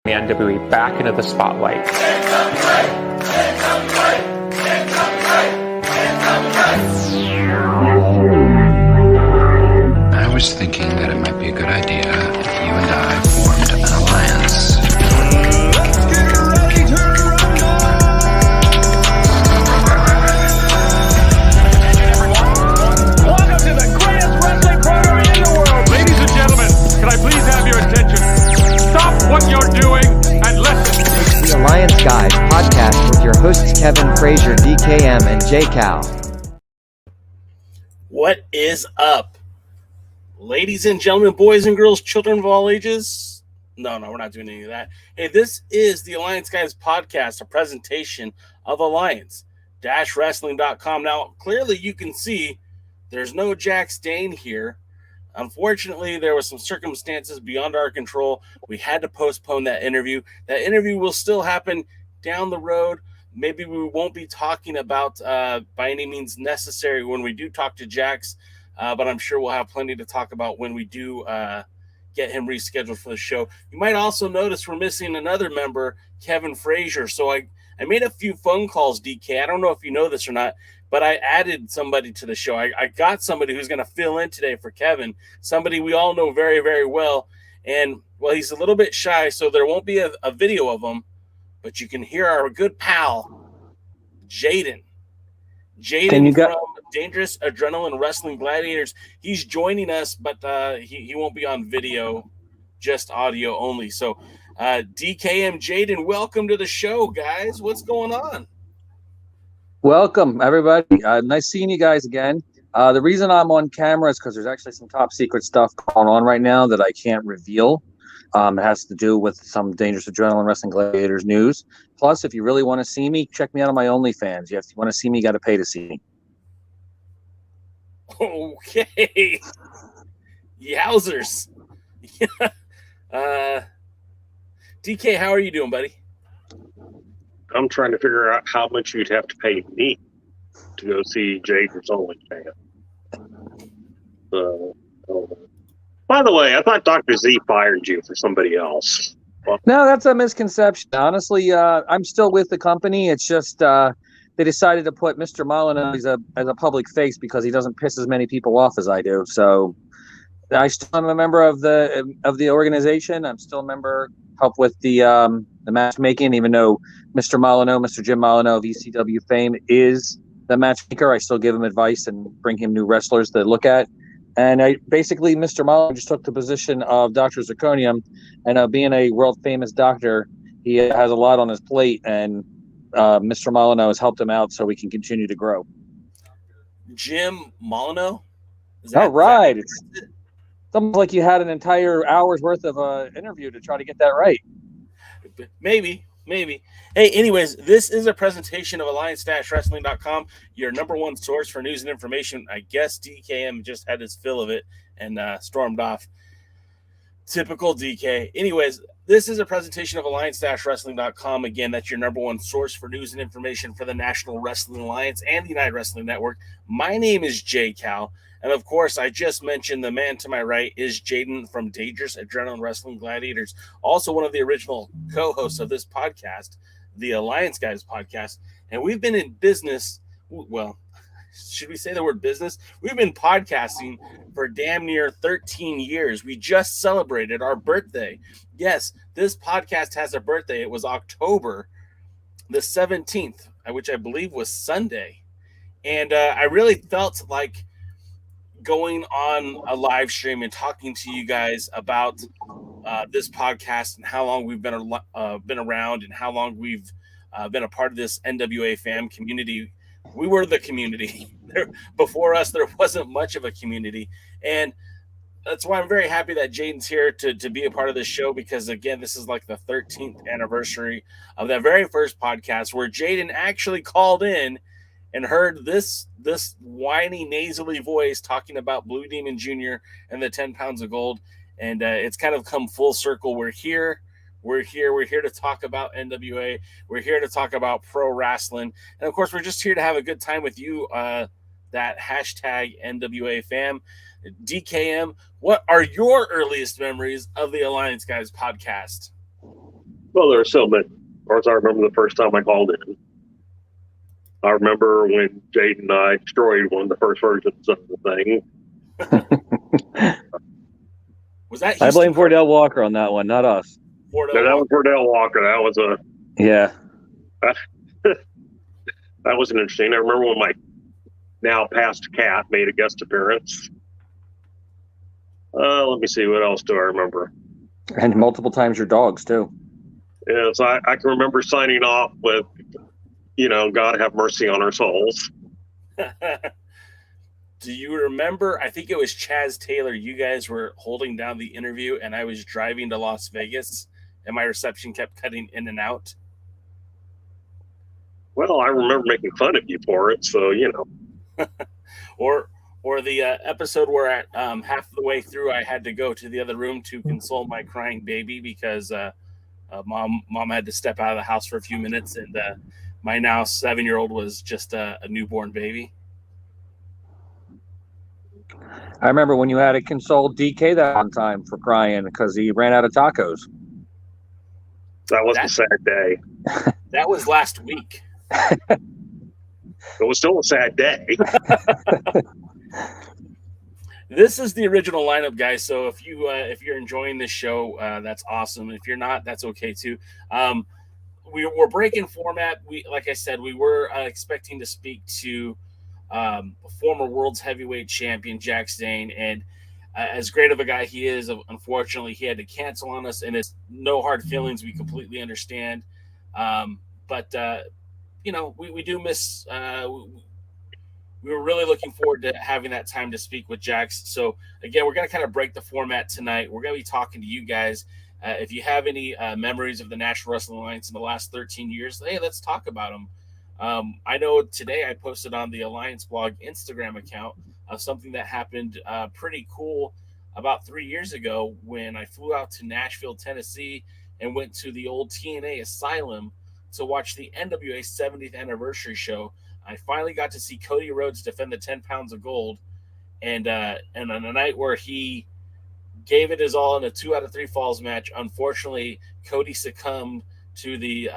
the NWA back into the spotlight. I was thinking that it might be a good idea if you and I formed an alliance. Let's get ready to rumble! Welcome to the greatest wrestling program in the world. Ladies and gentlemen, can I please have your attention? Stop what you're doing and listen. It's the Alliance Guys podcast with your hosts Kevin Frazier, DKM, and J Cal. What is up? Ladies and gentlemen, boys and girls, children of all ages. No, we're not doing any of that. Hey, this is the Alliance Guys podcast, a presentation of Alliance-Wrestling.com. Now, clearly you can see there's no Jax Dane here. Unfortunately, there were some circumstances beyond our control. We had to postpone that interview. That interview will still happen down the road. Maybe we won't be talking about by any means necessary when we do talk to Jax. But I'm sure we'll have plenty to talk about when we do get him rescheduled for the show. You might also notice we're missing another member, Kevin Frazier. So I made a few phone calls, DK. I don't know if you know this or not, but I added somebody to the show. I got somebody who's going to fill in today for Kevin, somebody we all know very, very well. And, well, he's a little bit shy, so there won't be a video of him, but you can hear our good pal, Jaden. Jaden from Dangerous Adrenaline Wrestling Gladiators. He's joining us, but he won't be on video, just audio only. So, DKM Jaden, welcome to the show, guys. What's going on? Welcome, everybody. Nice seeing you guys again. The reason I'm on camera is because there's actually some top secret stuff going on right now that I can't reveal. It has to do with some Dangerous Adrenaline Wrestling Gladiators news. Plus, if you really want to see me, check me out on my OnlyFans. If you want to see me, you got to pay to see me. Okay. Yowzers. DK, how are you doing, buddy? I'm trying to figure out how much you'd have to pay me to go see Jaden's OnlyFans. By the way, I thought Dr. Z fired you for somebody else. Well, No, that's a misconception. Honestly, I'm still with the company. It's just they decided to put Mr. Molyneux as a public face because he doesn't piss as many people off as I do. So I still am a member of the organization. I'm still a member, help with the matchmaking, even though Mr. Molyneux, Mr. Jim Molyneux of ECW fame, is the matchmaker. I still give him advice and bring him new wrestlers to look at. And basically, Mr. Molyneux just took the position of Dr. Zirconium, and being a world-famous doctor, he has a lot on his plate, and Mr. Molyneux has helped him out so we can continue to grow. Jim Molyneux? All right. It's almost like you had an entire hour's worth of interview to try to get that right. Maybe. Hey, anyways, this is a presentation of Alliance-Wrestling.com, your number one source for news and information. I guess DKM just had his fill of it and stormed off. Typical DK. Anyways, this is a presentation of Alliance-Wrestling.com. Again, that's your number one source for news and information for the National Wrestling Alliance and the United Wrestling Network. My name is J Cal. And, of course, I just mentioned the man to my right is Jaden from Dangerous Adrenaline Wrestling Gladiators, also one of the original co-hosts of this podcast, the Alliance Guys podcast. And we've been in business, well, should we say the word business? We've been podcasting for damn near 13 years. We just celebrated our birthday. Yes, this podcast has a birthday. It was October the 17th, which I believe was Sunday. And I really felt like going on a live stream and talking to you guys about this podcast and how long we've been around and how long we've been a part of this NWA fam community. We were the community. Before us, there wasn't much of a community. And that's why I'm very happy that Jaden's here to be a part of this show because, again, this is like the 13th anniversary of that very first podcast where Jaden actually called in and heard this whiny, nasally voice talking about Blue Demon Jr. and the 10 pounds of gold. And it's kind of come full circle. We're here. We're here to talk about NWA. We're here to talk about pro wrestling. And, of course, we're just here to have a good time with you, that hashtag NWA fam. DKM, what are your earliest memories of the Alliance Guys podcast? Well, there are so many. Of course, I remember the first time I called in. I remember when Jade and I destroyed one of the first versions of the thing. Was that I blame Houston? Cordell Walker on that one, not us. Cordell No, that was Walker? Cordell Walker. That was Yeah. that was an interesting. I remember when my now past cat made a guest appearance. Let me see. What else do I remember? And multiple times your dogs, too. Yes, I can remember signing off with, God have mercy on our souls. Do you remember? I think it was Chaz Taylor. You guys were holding down the interview, and I was driving to Las Vegas, and my reception kept cutting in and out. Well, I remember making fun of you for it, so Or the episode where at half the way through I had to go to the other room to console my crying baby because mom had to step out of the house for a few minutes, and my now 7-year-old was just a newborn baby. I remember when you had to console DK that one time for crying because he ran out of tacos. that was a sad day. That was last week. It was still a sad day. This is the original lineup, guys. So if you're enjoying this show, that's awesome. If you're not, that's okay too. We're breaking format. Like I said, we were expecting to speak to former world's heavyweight champion Jax Dane, and as great of a guy he is, unfortunately he had to cancel on us, and it's no hard feelings. We completely understand, but we do miss. We were really looking forward to having that time to speak with Jax. So again, we're going to kind of break the format tonight. We're going to be talking to you guys. If you have any memories of the National Wrestling Alliance in the last 13 years, hey, let's talk about them. I know today I posted on the Alliance blog Instagram account of something that happened pretty cool about 3 years ago when I flew out to Nashville, Tennessee, and went to the old TNA Asylum to watch the NWA 70th anniversary show. I finally got to see Cody Rhodes defend the 10 pounds of gold, and on a night where he gave it his all in a 2 out of 3 falls match, unfortunately, Cody succumbed to the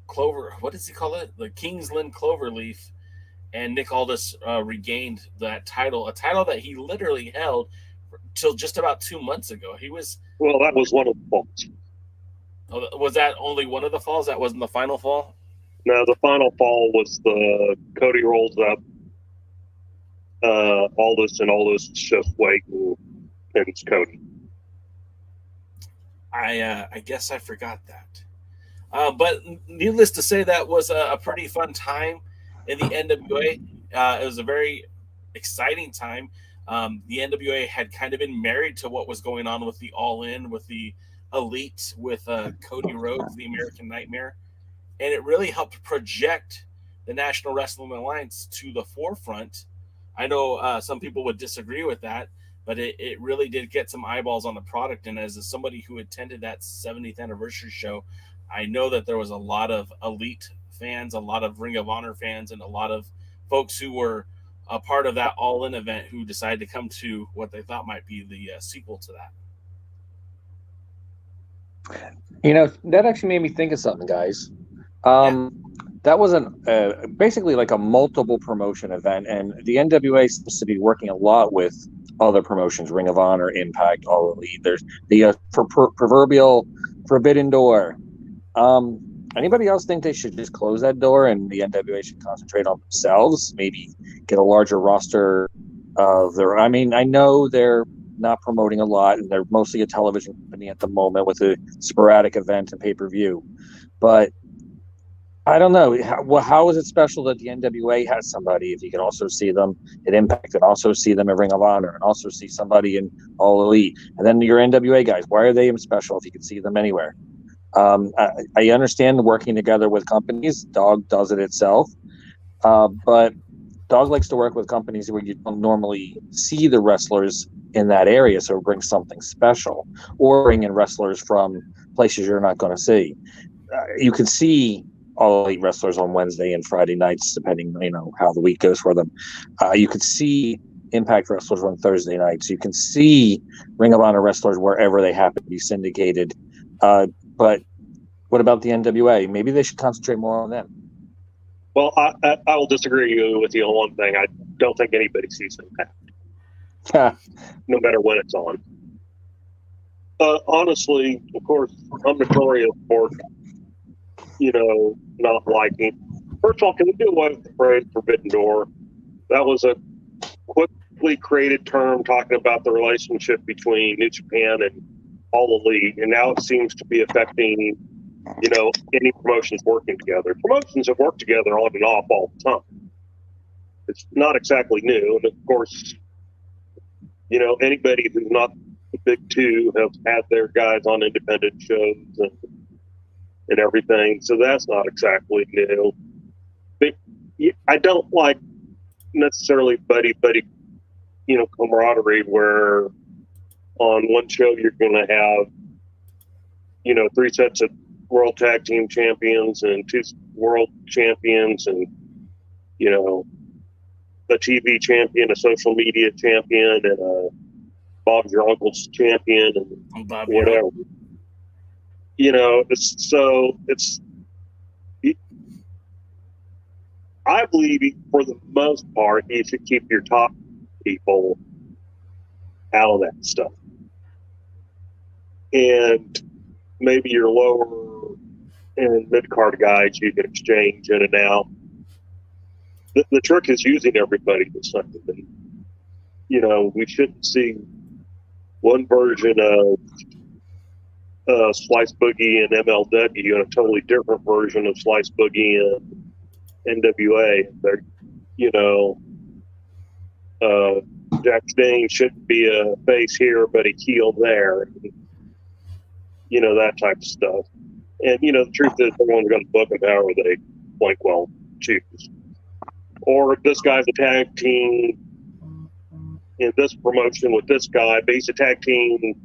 clover. What does he call it? The Kingsland Cloverleaf, and Nick Aldis regained that title, a title that he literally held till just about 2 months ago. Well, that was one of the falls. Was that only one of the falls? That wasn't the final fall? No, the final fall was the Cody rolls up Aldis, and Aldis just waiting and pins Cody. I guess I forgot that. But needless to say, that was a pretty fun time in the NWA. It was a very exciting time. The NWA had kind of been married to what was going on with the All In, with the Elite, with Cody Rhodes, the American Nightmare. And it really helped project the National Wrestling Alliance to the forefront. I know some people would disagree with that, but it really did get some eyeballs on the product. And as somebody who attended that 70th anniversary show, I know that there was a lot of Elite fans, a lot of Ring of Honor fans, and a lot of folks who were a part of that All-In event who decided to come to what they thought might be the sequel to that. That actually made me think of something, guys. That was basically like a multiple promotion event, and the NWA seems to be working a lot with other promotions, Ring of Honor, Impact, All Elite. There's the proverbial Forbidden Door. Anybody else think they should just close that door and the NWA should concentrate on themselves? Maybe get a larger roster of their. I mean, I know they're not promoting a lot, and they're mostly a television company at the moment with a sporadic event and pay-per-view. But I don't know. How is it special that the NWA has somebody if you can also see them at Impact and also see them at Ring of Honor and also see somebody in All Elite? And then your NWA guys, why are they special if you can see them anywhere? I understand working together with companies. Dog does it itself. But Dog likes to work with companies where you don't normally see the wrestlers in that area, so it brings something special, or bring in wrestlers from places you're not going to see. You can see All Elite wrestlers on Wednesday and Friday nights, depending, how the week goes for them. You could see Impact wrestlers on Thursday nights. You can see Ring of Honor wrestlers wherever they happen to be syndicated. But what about the NWA? Maybe they should concentrate more on them. Well, I will disagree with you on one thing. I don't think anybody sees Impact, no matter when it's on. Honestly, of course, I'm notorious for, not liking. First of all, can we do away with the phrase Forbidden Door? That was a quickly created term talking about the relationship between New Japan and All Elite, and now it seems to be affecting, any promotions working together. Promotions have worked together on and off all the time. It's not exactly new, and of course, anybody who's not the big two have had their guys on independent shows and everything, so that's not exactly new. But I don't like necessarily buddy camaraderie where on one show you're going to have 3 sets of world tag team champions and 2 world champions and a TV champion, a social media champion, and a Bob's Your Uncle's champion, and whatever. I believe for the most part, you should keep your top people out of that stuff. And maybe your lower and mid-card guys you can exchange in and out. The trick is using everybody the same. We shouldn't see one version of Slice Boogie and MLW and a totally different version of Slice Boogie and NWA. Jax Dane shouldn't be a face here, but a heel there. That type of stuff. And, the truth is everyone's going to book them however they well choose. Or this guy's a tag team in this promotion with this guy, but he's a tag team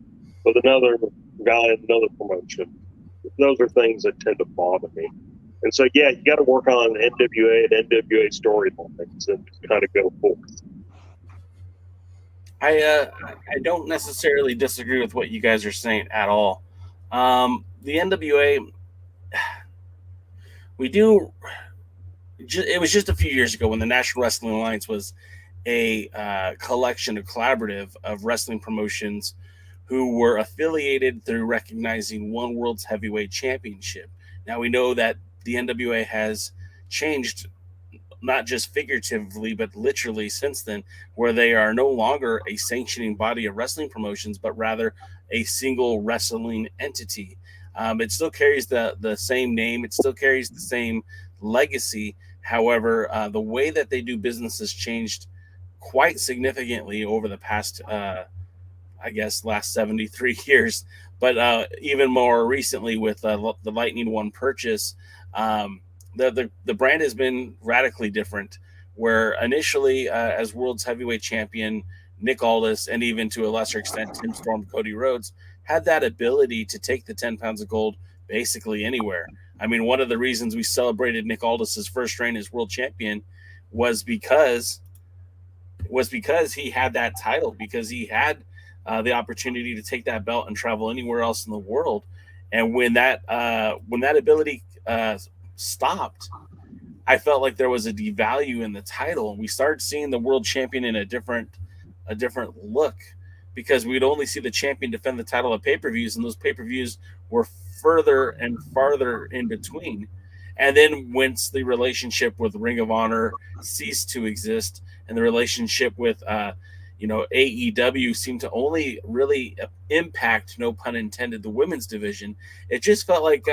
with another guy in another promotion. Those are things that tend to bother me. And so, you got to work on NWA and NWA storylines and kind of go forth. I don't necessarily disagree with what you guys are saying at all. The NWA, it was just a few years ago when the National Wrestling Alliance was a collection, a collaborative of wrestling promotions who were affiliated through recognizing one World's Heavyweight Championship. Now we know that the NWA has changed, not just figuratively, but literally since then, where they are no longer a sanctioning body of wrestling promotions, but rather a single wrestling entity. It still carries the same name. It still carries the same legacy. However, the way that they do business has changed quite significantly over the past, last 73 years. But even more recently with the Lightning One purchase, the brand has been radically different, where initially as World's Heavyweight Champion, Nick Aldis, and even to a lesser extent, Tim Storm, Cody Rhodes, had that ability to take the 10 pounds of gold basically anywhere. I mean, one of the reasons we celebrated Nick Aldis's first reign as world champion was because he had that title, because he had the opportunity to take that belt and travel anywhere else in the world. And when that ability stopped, I felt like there was a devalue in the title, and we started seeing the world champion in a different look, because we'd only see the champion defend the title at pay-per-views, and those pay-per-views were further and farther in between. And then once the relationship with Ring of Honor ceased to exist, and the relationship with AEW seemed to only really impact, no pun intended, the women's division, it just felt like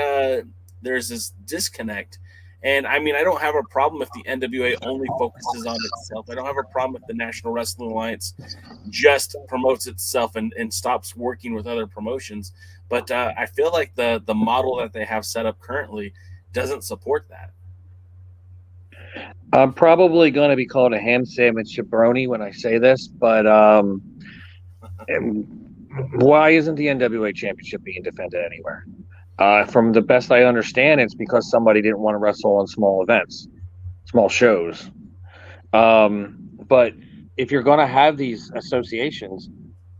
there's this disconnect. And I mean, I don't have a problem if the NWA only focuses on itself. I don't have a problem if the National Wrestling Alliance just promotes itself and stops working with other promotions. But I feel like the model that they have set up currently doesn't support that. I'm probably going to be called a ham sandwich jabroni when I say this, but why isn't the NWA Championship being defended anywhere? From the best I understand, it's because somebody didn't want to wrestle on small events, small shows. But if you're going to have these associations,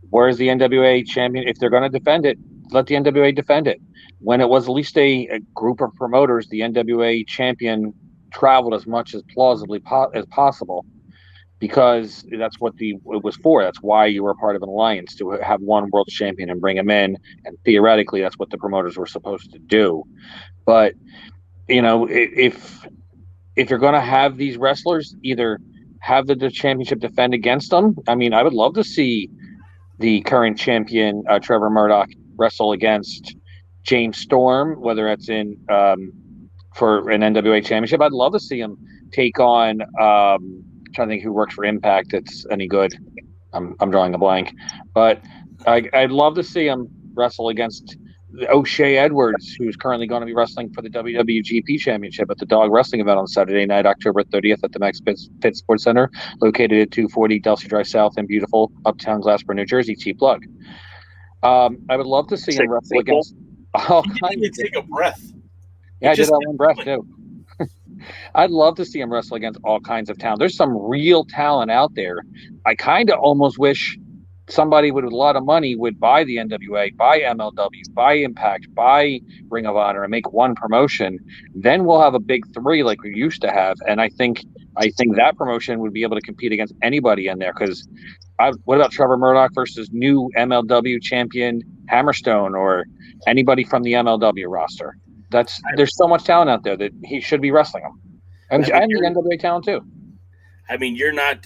where's the NWA champion? If they're going to defend it, let the NWA defend it. When it was at least a group of promoters, the NWA champion traveled as much as plausibly as possible, because that's what it was for. That's why you were a part of an alliance, to have one world champion and bring him in. And theoretically, that's what the promoters were supposed to do. But, you know, if you're going to have these wrestlers, either have the championship defend against them. I mean, I would love to see the current champion, Trevor Murdoch, wrestle against James Storm, whether that's in for an NWA championship. I'd love to see him take on I'm trying to think who works for Impact that's any good. I'm drawing a blank, but I'd love to see him wrestle against O'Shea Edwards, who's currently going to be wrestling for the WWGP Championship at the Dog Wrestling event on Saturday night, October 30th at the Max Pitt Sports Center, located at 240 Delsey Drive South in beautiful Uptown Glassboro, New Jersey. Cheap plug. I would love to see him wrestle against all kinds of take a breath. Yeah, I did that one breath too. I'd love to see him wrestle against all kinds of talent. There's some real talent out there. I kind of almost wish somebody with a lot of money would buy the NWA, buy MLW, buy Impact, buy Ring of Honor, and make one promotion. Then we'll have a big three like we used to have. And I think that promotion would be able to compete against anybody in there. Because what about Trevor Murdoch versus new MLW champion Hammerstone, or anybody from the MLW roster? There's so much talent out there that he should be wrestling them, and the NWA talent too. I mean, you're not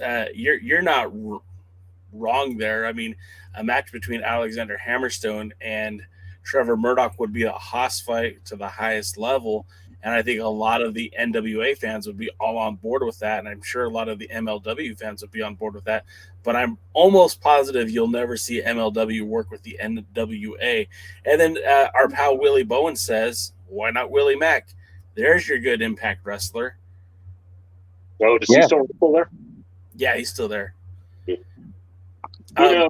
wrong there. I mean, a match between Alexander Hammerstone and Trevor Murdoch would be a hoss fight to the highest level, and I think a lot of the NWA fans would be all on board with that, and I'm sure a lot of the MLW fans would be on board with that. But I'm almost positive you'll never see MLW work with the NWA. And then our pal Willie Bowen says, why not Willie Mack? There's your good Impact wrestler. Oh, does he still there? Yeah, he's still there. You know,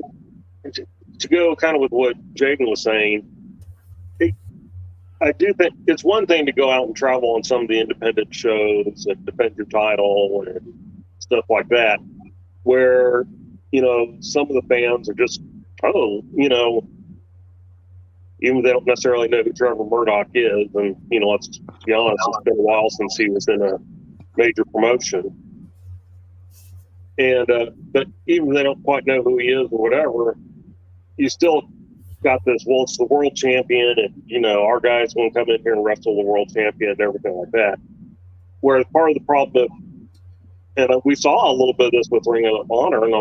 to go kind of with what Jaden was saying, I do think it's one thing to go out and travel on some of the independent shows and defend your title and stuff like that, where, you know, some of the fans are just, you know, even if they don't necessarily know who Trevor Murdoch is. And, you know, let's be honest, it's been a while since he was in a major promotion. And, but even if they don't quite know who he is or whatever, you still got this, well, it's the world champion, and, you know, our guys want to come in here and wrestle the world champion and everything like that. Whereas part of the problem, and we saw a little bit of this with Ring of Honor, and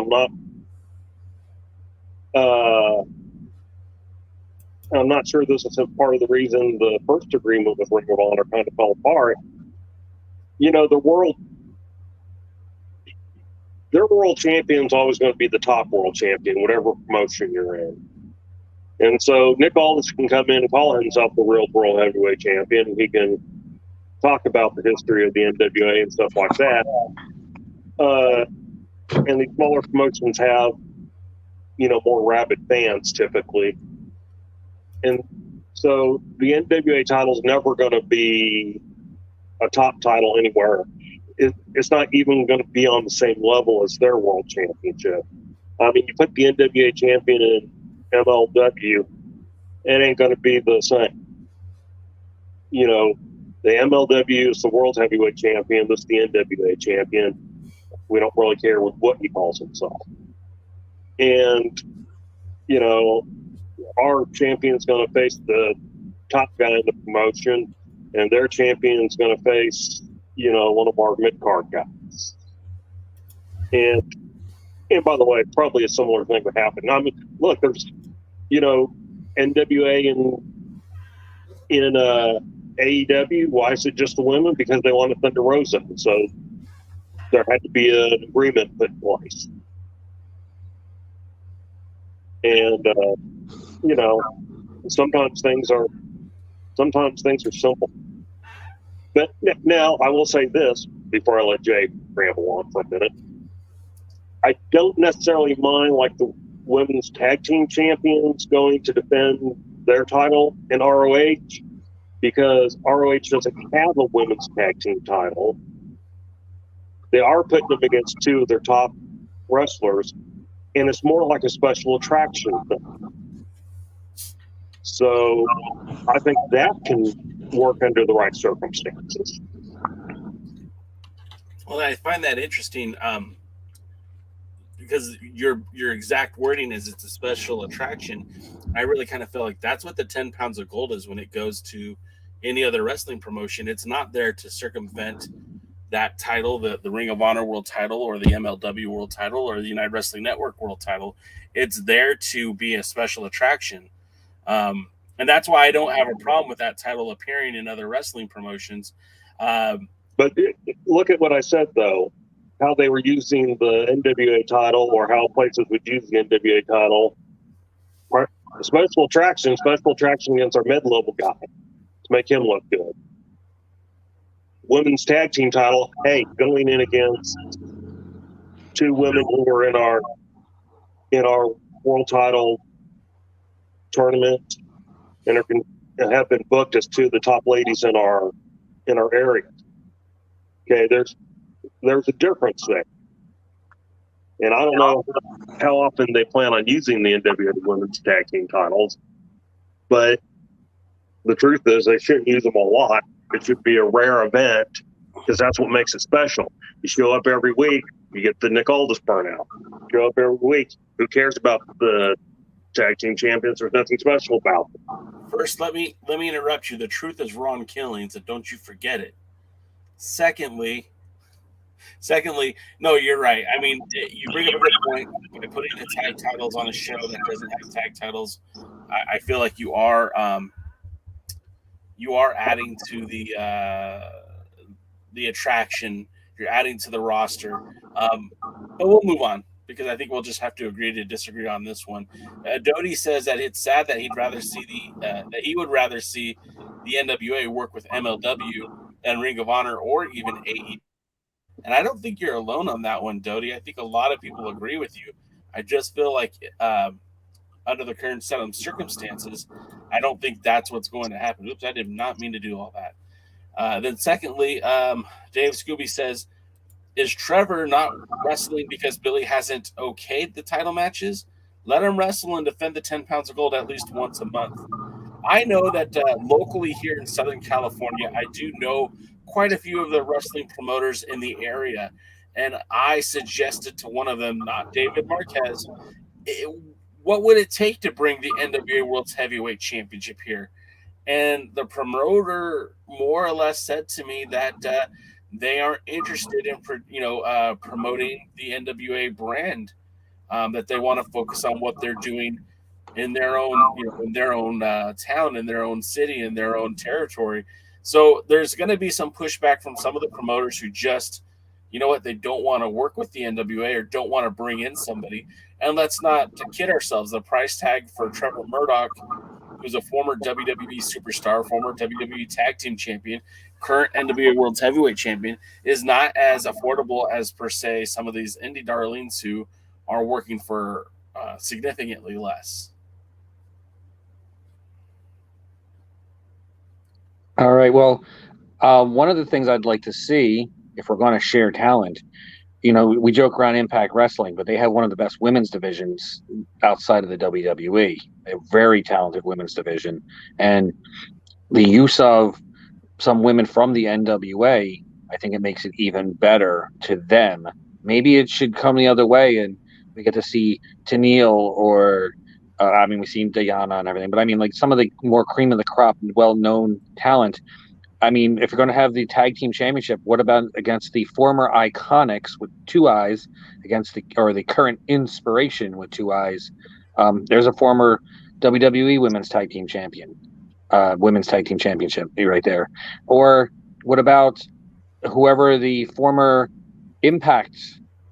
I'm not sure this is part of the reason the first agreement with Ring of Honor kind of fell apart. You know, their world champion is always going to be the top world champion, whatever promotion you're in. And so Nick Aldis can come in and call himself the real world heavyweight champion. He can talk about the history of the NWA and stuff like that. And these smaller promotions have, you know, more rabid fans typically. And so the NWA title is never going to be a top title anywhere. It's not even going to be on the same level as their world championship. I mean, you put the NWA champion in MLW, it ain't going to be the same. You know, the MLW is the world heavyweight champion. This is the NWA champion. We don't really care what he calls himself. And, you know, our champion's going to face the top guy in the promotion, and their champion's going to face, you know, one of our mid-card guys. And by the way, probably a similar thing would happen. I mean, look, there's, you know, NWA in AEW. Why is it just the women? Because they wanted Thunder Rosa. So there had to be an agreement put in place. And, you know, sometimes things are simple. But now I will say this before I let Jay ramble on for a minute. I don't necessarily mind like the women's tag team champions going to defend their title in ROH, because ROH doesn't have a women's tag team title. They are putting them against two of their top wrestlers, and it's more like a special attraction thing. So I think that can work under the right circumstances. Well, I find that interesting because your exact wording is it's a special attraction. I really kind of feel like that's what the 10 pounds of gold is when it goes to any other wrestling promotion. It's not there to circumvent that title, the Ring of Honor World title or the MLW World title or the United Wrestling Network World title. It's there to be a special attraction. And that's why I don't have a problem with that title appearing in other wrestling promotions. But look at what I said, though, how they were using the NWA title or how places would use the NWA title. Special attraction against our mid-level guy to make him look good. Women's tag team title, hey, going in against two women who were in our world title tournament and have been booked as two of the top ladies in our area. Okay, there's a difference there. And I don't know how often they plan on using the NWA women's tag team titles, but the truth is they shouldn't use them a lot. It should be a rare event because that's what makes it special. You show up every week, you get the Nick Aldis burnout. You show up every week, who cares about the tag team champions? There's nothing special about them. First, let me interrupt you. The truth is Ron Killings, and don't you forget it. Secondly, no, you're right. I mean, you bring up a good point. By putting the tag titles on a show that doesn't have tag titles, I feel like you are adding to the attraction. You're adding to the roster. But we'll move on because I think we'll just have to agree to disagree on this one. Doty says that it's sad that he would rather see the NWA work with MLW than Ring of Honor or even AEW. And I don't think you're alone on that one, Doty. I think a lot of people agree with you. I just feel like under the current set of circumstances, I don't think that's what's going to happen. Oops, I did not mean to do all that. Then secondly, Dave Scooby says, is Trevor not wrestling because Billy hasn't okayed the title matches? Let him wrestle and defend the 10 pounds of gold at least once a month. I know that locally here in Southern California, I do know quite a few of the wrestling promoters in the area. And I suggested to one of them, not David Marquez, what would it take to bring the NWA World's Heavyweight Championship here? And the promoter more or less said to me that they aren't interested in promoting the NWA brand, that they want to focus on what they're doing in their own town, in their own city, in their own territory. So there's going to be some pushback from some of the promoters who just, they don't want to work with the NWA or don't want to bring in somebody. And let's not kid ourselves. The price tag for Trevor Murdoch, who's a former WWE superstar, former WWE Tag Team Champion, current NWA World's Heavyweight Champion, is not as affordable as, per se, some of these indie darlings who are working for significantly less. All right. Well, one of the things I'd like to see, if we're going to share talent, we joke around Impact Wrestling, but they have one of the best women's divisions outside of the WWE. They're a very talented women's division. And the use of some women from the NWA, I think it makes it even better to them. Maybe it should come the other way and we get to see Tennille or we've seen Diana and everything, but I mean, like some of the more cream of the crop, well-known talent. I mean, if you're going to have the tag team championship, what about against the former Iconics with two eyes against the current Inspiration with two eyes? There's a former WWE women's tag team champion, women's tag team championship right there. Or what about whoever the former Impact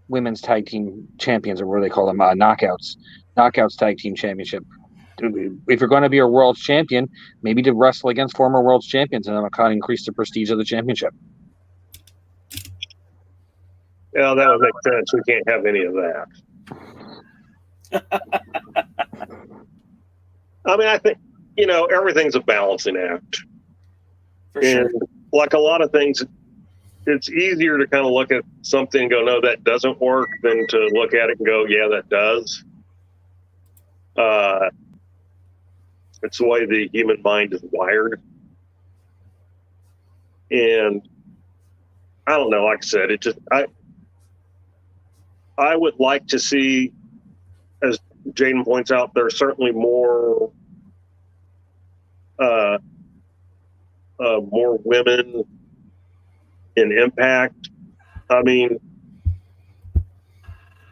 women's tag team champions, or what do they call them? Knockouts tag team championship. If you're going to be a world champion, maybe to wrestle against former world champions and then kind of increase the prestige of the championship. Yeah, that would make sense. We can't have any of that. I mean, I think, everything's a balancing act. For sure. And like a lot of things, it's easier to kind of look at something and go, no, that doesn't work, than to look at it and go, yeah, that does. It's the way the human mind is wired. And I don't know, like I said, I would like to see, as Jaden points out, there's certainly more women in Impact. I mean,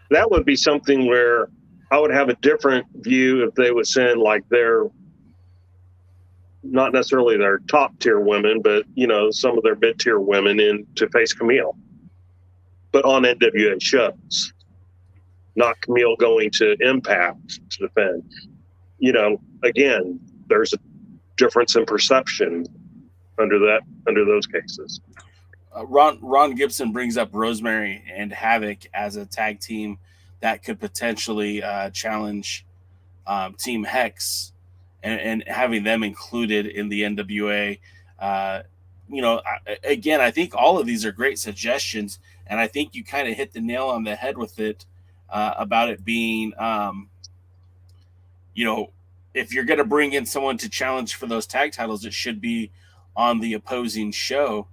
that would be something where I would have a different view if they would send like their, not necessarily their top tier women, but some of their mid tier women in to face Camille, but on NWA shows, not Camille going to Impact to defend. Again, there's a difference in perception under those cases. Ron Gibson brings up Rosemary and Havoc as a tag team that could potentially challenge Team Hex, and having them included in the NWA. Again, I think all of these are great suggestions, and I think you kind of hit the nail on the head with it about it being, if you're going to bring in someone to challenge for those tag titles, it should be on the opposing show.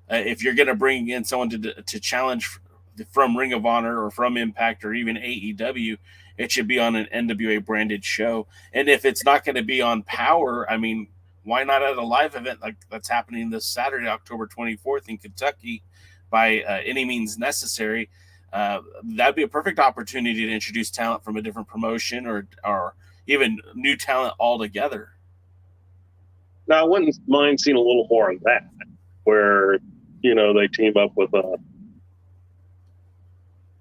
If you're going to bring in someone to challenge from Ring of Honor or from Impact or even AEW, it should be on an NWA branded show. And if it's not going to be on Power, I mean, why not at a live event like that's happening this Saturday, October 24th in Kentucky by Any Means Necessary? That'd be a perfect opportunity to introduce talent from a different promotion or even new talent altogether. Now, I wouldn't mind seeing a little more of that, where they team up with an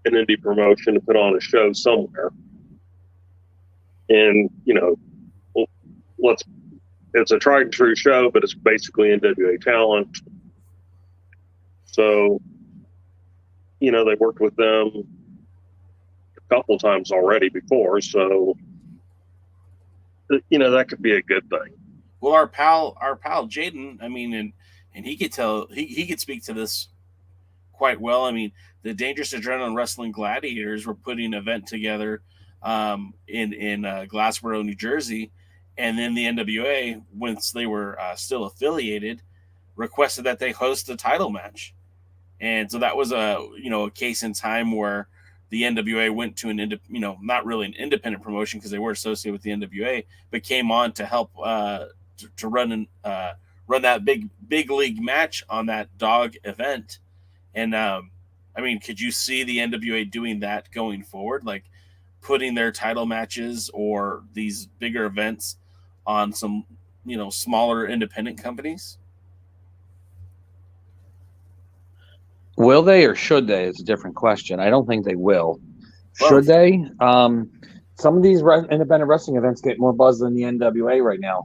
indie promotion to put on a show somewhere, and it's a tried and true show, but it's basically NWA talent. So they've worked with them a couple times already before, so that could be a good thing. Well, our pal Jaden, I mean, and he could speak to this quite well. I mean, the Dangerous Adrenaline Wrestling Gladiators were putting an event together in Glassboro, New Jersey, and then the NWA, once they were still affiliated, requested that they host a title match, and so that was a case in time where the NWA went to not really an independent promotion because they were associated with the NWA, but came on to help to run that big league match on that dog event. And I mean, could you see the NWA doing that going forward, like putting their title matches or these bigger events on some smaller independent companies? Will they or should they is a different question. I don't think they will. Should they? Some of these independent wrestling events get more buzz than the NWA right now.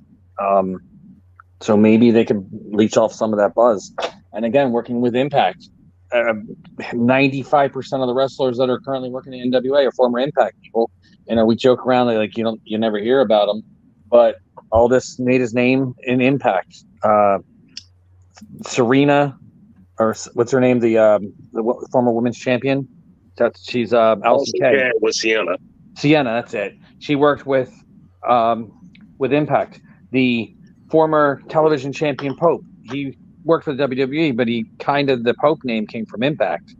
So maybe they could leech off some of that buzz. And again, working with Impact, 95% of the wrestlers that are currently working in NWA are former Impact people. We joke around like you never hear about them, but all this made his name in Impact. Serena, or what's her name? The former women's champion. She's Allysin Kay. Yeah, with Sienna. Sienna, that's it. She worked with Impact. The former television champion Pope. He worked for the WWE, but the Pope name came from Impact.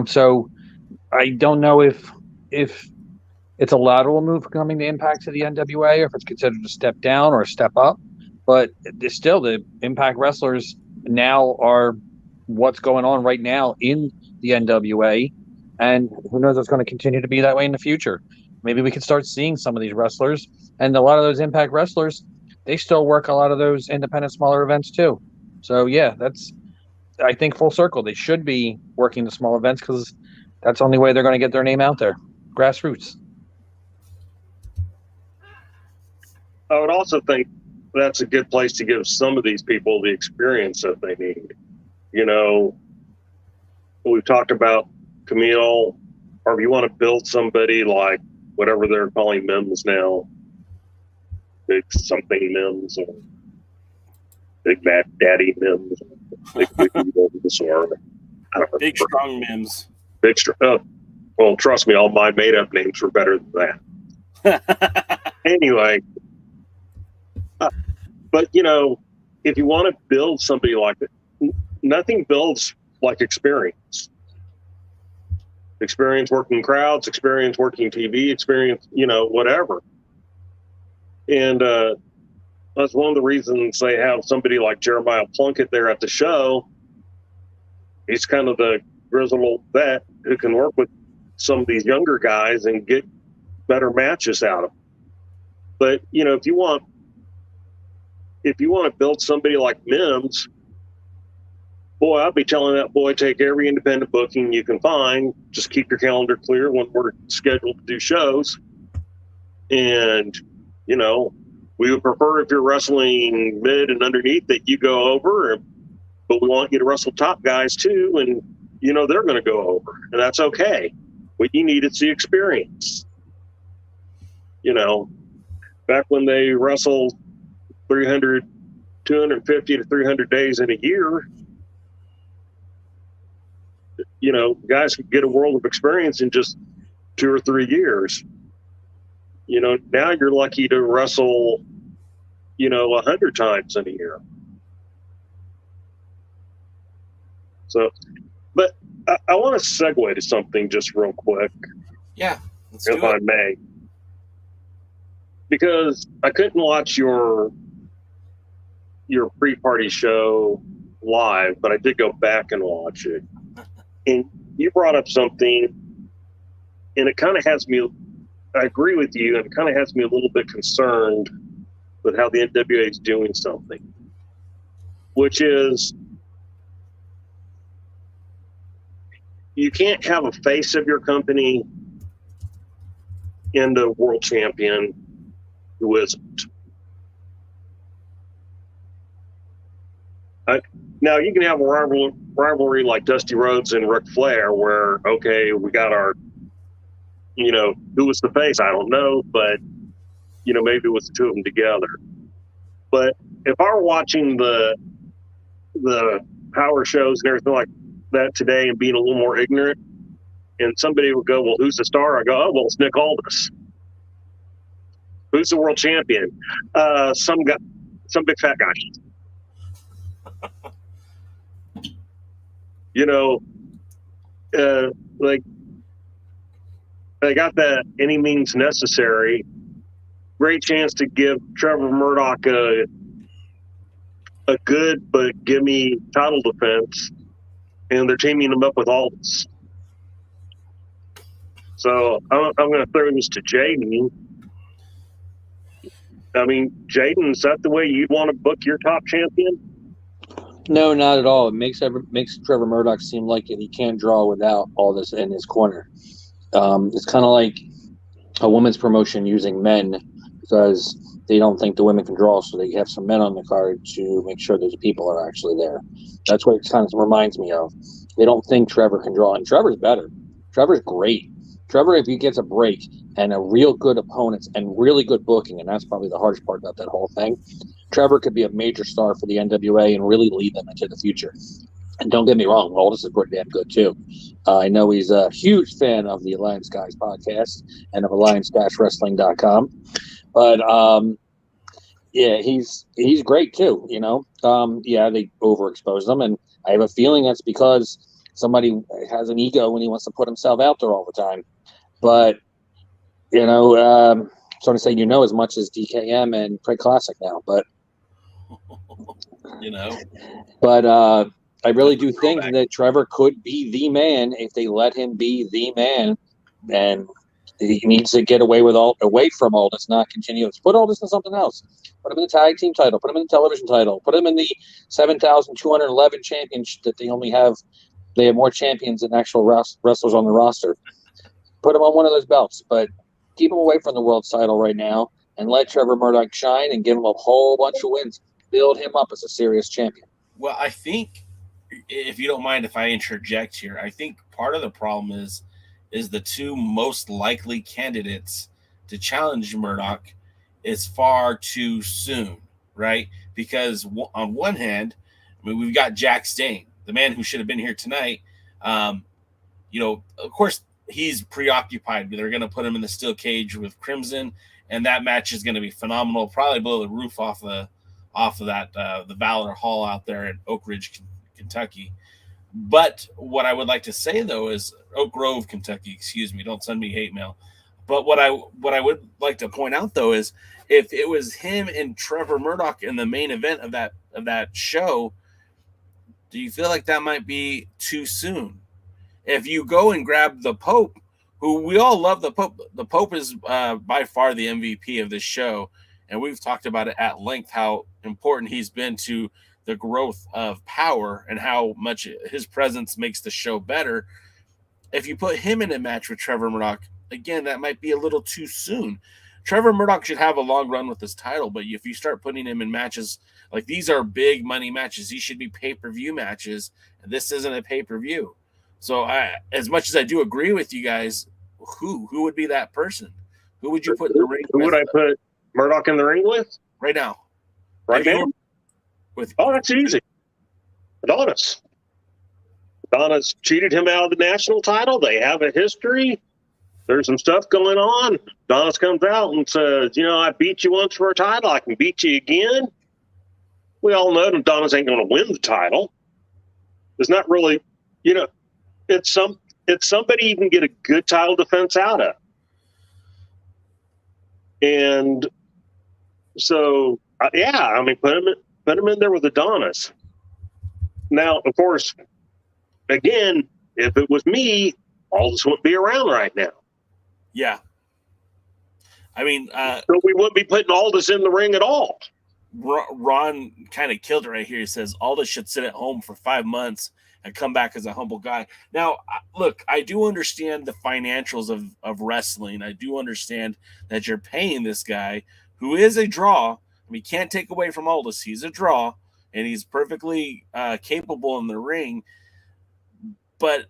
So I don't know if it's a lateral move coming to Impact to the NWA, or if it's considered a step down or a step up. But still, the Impact wrestlers now are what's going on right now in the NWA, and who knows, it's going to continue to be that way in the future. Maybe we can start seeing some of these wrestlers, and a lot of those Impact wrestlers, they still work a lot of those independent smaller events too. So yeah, that's, I think, full circle. They should be working the small events because that's the only way they're going to get their name out there. Grassroots. I would also think that's a good place to give some of these people the experience that they need. We've talked about Camille, or if you want to build somebody like whatever they're calling Mims now, Big something Mims or Big Bad Daddy Mims, Big Bulbasaur. I don't Big remember. strong Mims. Big well, trust me, all my made-up names were better than that. Anyway, but if you want to build somebody like it, nothing builds like experience. Experience working crowds, experience working TV, experience, whatever. And that's one of the reasons they have somebody like Jeremiah Plunkett there at the show. He's kind of the grizzled old vet who can work with some of these younger guys and get better matches out of them. But if you want to build somebody like Mims, boy, I'll be telling that boy, take every independent booking you can find. Just keep your calendar clear when we're scheduled to do shows. And we would prefer if you're wrestling mid and underneath that you go over, but we want you to wrestle top guys too, and they're going to go over, and that's okay. What you need is the experience. Back when they wrestled 250 to 300 days in a year, guys could get a world of experience in just 2 or 3 years. Now you're lucky to wrestle, 100 times in a year. So, but I want to segue to something just real quick. Yeah, let's if do I it. may. Because I couldn't watch your pre-party show live, but I did go back and watch it. And you brought up something, and it kind of has me, I agree with you, and it kind of has me a little bit concerned with how the NWA is doing something, which is you can't have a face of your company and a world champion who isn't. Now, you can have a rivalry like Dusty Rhodes and Ric Flair where, okay, we got our, who was the face? I don't know, but, maybe it was the two of them together. But if I were watching the power shows and everything like that today and being a little more ignorant, and somebody would go, well, who's the star? I go, oh, well, it's Nick Aldis. Who's the world champion? Some guy, some big fat guy. Like they got that any means necessary. Great chance to give Trevor Murdoch a good but gimme title defense, and they're teaming him up with Aldis. So I'm going to throw this to Jaden. I mean, Jaden, is that the way you'd want to book your top champion? No, not at all. It makes Trevor Murdoch seem like he can't draw without all this in his corner. It's kind of like a women's promotion using men because they don't think the women can draw, so they have some men on the card to make sure those people are actually there. That's what it kind of reminds me of. They don't think Trevor can draw, and Trevor's better. Trevor's great. Trevor, if he gets a break and a real good opponents and really good booking, and that's probably the hardest part about that whole thing, Trevor could be a major star for the NWA and really lead them into the future. And don't get me wrong, Aldis is pretty damn good too. I know he's a huge fan of the Alliance Guys podcast and of alliance-wrestling.com. But yeah, he's great too, Yeah, they overexposed him, and I have a feeling that's because somebody has an ego and he wants to put himself out there all the time. But so to say, as much as DKM and Craig Classic now, but But I really do think that Trevor could be the man if they let him be the man, and he needs to get away from Aldis, not continue. Let's put Aldis in something else. Put him in the tag team title. Put him in the television title. Put him in the 7,211 championship that they only have. They have more champions than actual wrestlers on the roster. Put him on one of those belts, but keep him away from the world title right now and let Trevor Murdoch shine and give him a whole bunch of wins. Build him up as a serious champion. Well, I think, if you don't mind if I interject here, I think part of the problem is the two most likely candidates to challenge Murdoch is far too soon, right? Because on one hand, I mean, we've got Jax Dane, the man who should have been here tonight. You know, of course, he's preoccupied. They're going to put him in the steel cage with Crimson, and that match is going to be phenomenal. Probably blow the roof off of that the Valor Hall out there in Oak Ridge, Kentucky. But what I would like to say though is Oak Grove, Kentucky. Excuse me. Don't send me hate mail. But what I would like to point out though is if it was him and Trevor Murdoch in the main event of that show, do you feel like that might be too soon? If you go and grab the Pope, who we all love, the Pope is by far the MVP of this show, and we've talked about it at length how important he's been to the growth of Power and how much his presence makes the show better. If you put him in a match with Trevor Murdoch, again, that might be a little too soon. Trevor Murdoch should have a long run with this title, but if you start putting him in matches, like these are big money matches, these should be pay-per-view matches, and this isn't a pay-per-view. So as much as I do agree with you guys, who would be that person? Who would you put in the ring with? Who would I put Murdoch in the ring with? Right now. Right now? That's easy. Adonis. Adonis cheated him out of the national title. They have a history. There's some stuff going on. Adonis comes out and says, I beat you once for a title. I can beat you again. We all know Adonis ain't going to win the title. It's not really, it's somebody you can get a good title defense out of. And so, put him in there with Adonis. Now, of course, again, if it was me, Aldis wouldn't be around right now. Yeah. I mean, so we wouldn't be putting Aldis in the ring at all. Ron kind of killed it right here. He says Aldis should sit at home for 5 months and come back as a humble guy. Now, look, I do understand the financials of wrestling. I do understand that you're paying this guy who is a draw. I mean, can't take away from Aldis. He's a draw, and he's perfectly capable in the ring. But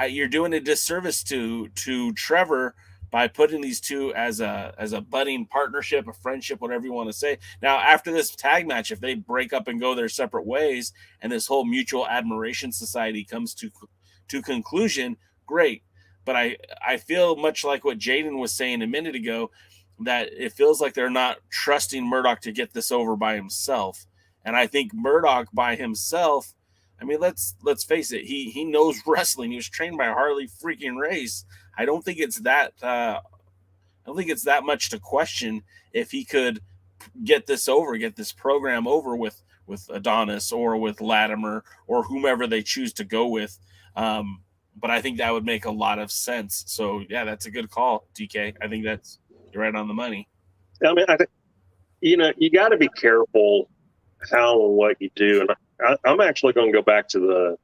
you're doing a disservice to Trevor by putting these two as a budding partnership, a friendship, whatever you want to say. Now, after this tag match, if they break up and go their separate ways, and this whole mutual admiration society comes to conclusion, great. But I feel much like what Jaden was saying a minute ago, that it feels like they're not trusting Murdoch to get this over by himself. And I think Murdoch by himself, I mean, let's face it, he knows wrestling. He was trained by Harley freaking Race. I don't think it's that much to question if he could get this program over with Adonis or with Latimer or whomever they choose to go with. But I think that would make a lot of sense. So yeah, that's a good call, DK. I think you're right on the money. I mean, I think, you got to be careful how and what you do. And I'm actually going to go back to the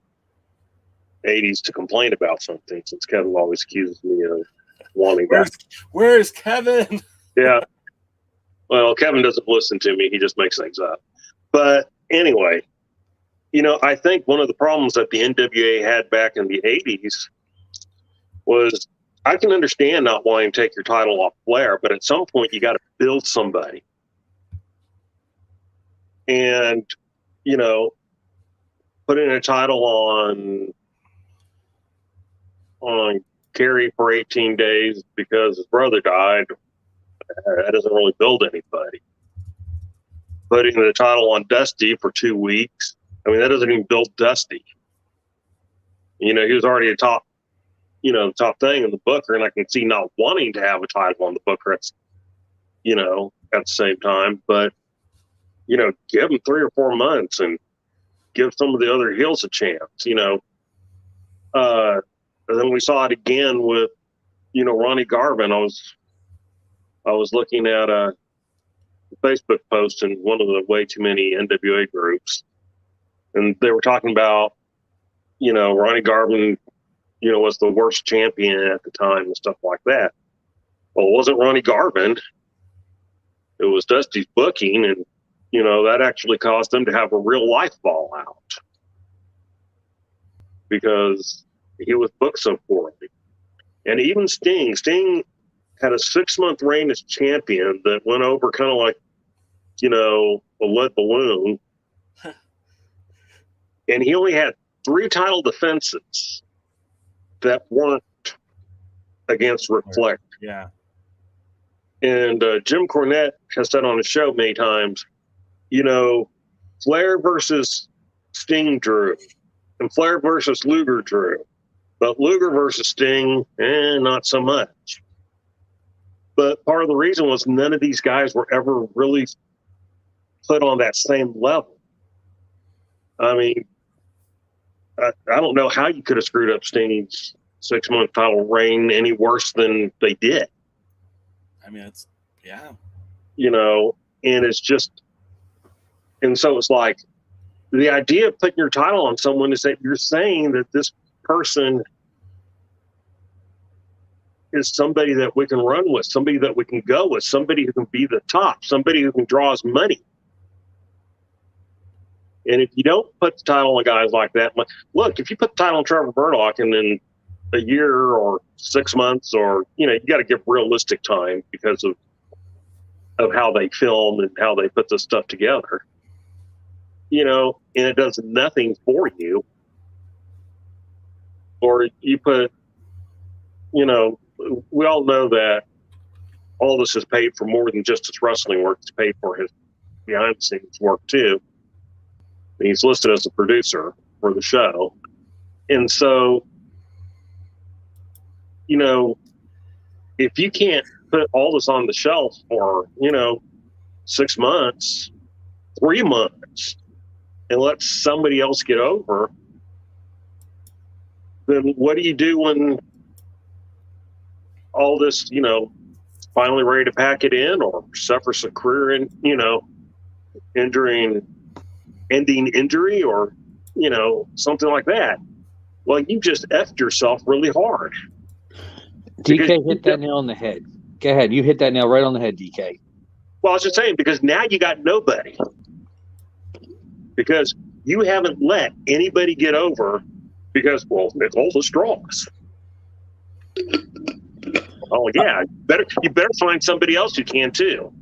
80s to complain about something, since Kevin always accuses me of wanting that. Where's Kevin? Yeah. Well, Kevin doesn't listen to me. He just makes things up. But anyway, I think one of the problems that the NWA had back in the 80s was, I can understand not wanting to take your title off Flair, but at some point you got to build somebody. And, putting a title on Kerry for 18 days because his brother died, that doesn't really build anybody. Putting the title on Dusty for 2 weeks, I mean, that doesn't even build Dusty. He was already a top thing in the Booker, and I can see not wanting to have a title on the Booker at the same time. But, give him 3 or 4 months and give some of the other heels a chance, And then we saw it again with, Ronnie Garvin. I was looking at a Facebook post in one of the way too many NWA groups, and they were talking about, Ronnie Garvin, was the worst champion at the time and stuff like that. Well, it wasn't Ronnie Garvin. It was Dusty's booking, and, that actually caused them to have a real life fallout because he was booked so poorly. And even Sting had a 6-month reign as champion that went over kind of like, a lead balloon. And he only had 3 title defenses that weren't against Ric Flair. Yeah. And Jim Cornette has said on his show many times, you know, Flair versus Sting drew, and Flair versus Luger drew. But Luger versus Sting, not so much. But part of the reason was none of these guys were ever really put on that same level. I mean, I don't know how you could have screwed up Sting's 6-month title reign any worse than they did. I mean, it's, yeah. You know, and it's just, and so it's like, the idea of putting your title on someone is that you're saying that this person is somebody that we can run with, somebody that we can go with, somebody who can be the top, somebody who can draw us money. And if you don't put the title on guys like that, look, if you put the title on Trevor Murdoch and then a year or 6 months, or, you know, you got to give realistic time because of how they film and how they put this stuff together, you know, and it does nothing for you. Or you put, you know, we all know that all this is paid for more than just his wrestling work. It's paid for his behind the scenes work too. And he's listed as a producer for the show. And so, you know, if you can't put all this on the shelf for, you know, 6 months, 3 months, and let somebody else get over, then what do you do when all this, you know, finally ready to pack it in or suffers a career in, you know, ending injury or, you know, something like that? Well, you just effed yourself really hard. DK hit that nail on the head. Go ahead. You hit that nail right on the head, DK. Well, I was just saying, because now you got nobody. Because you haven't let anybody get over because, well, it's all the straws. Oh, yeah. You better find somebody else who can, too.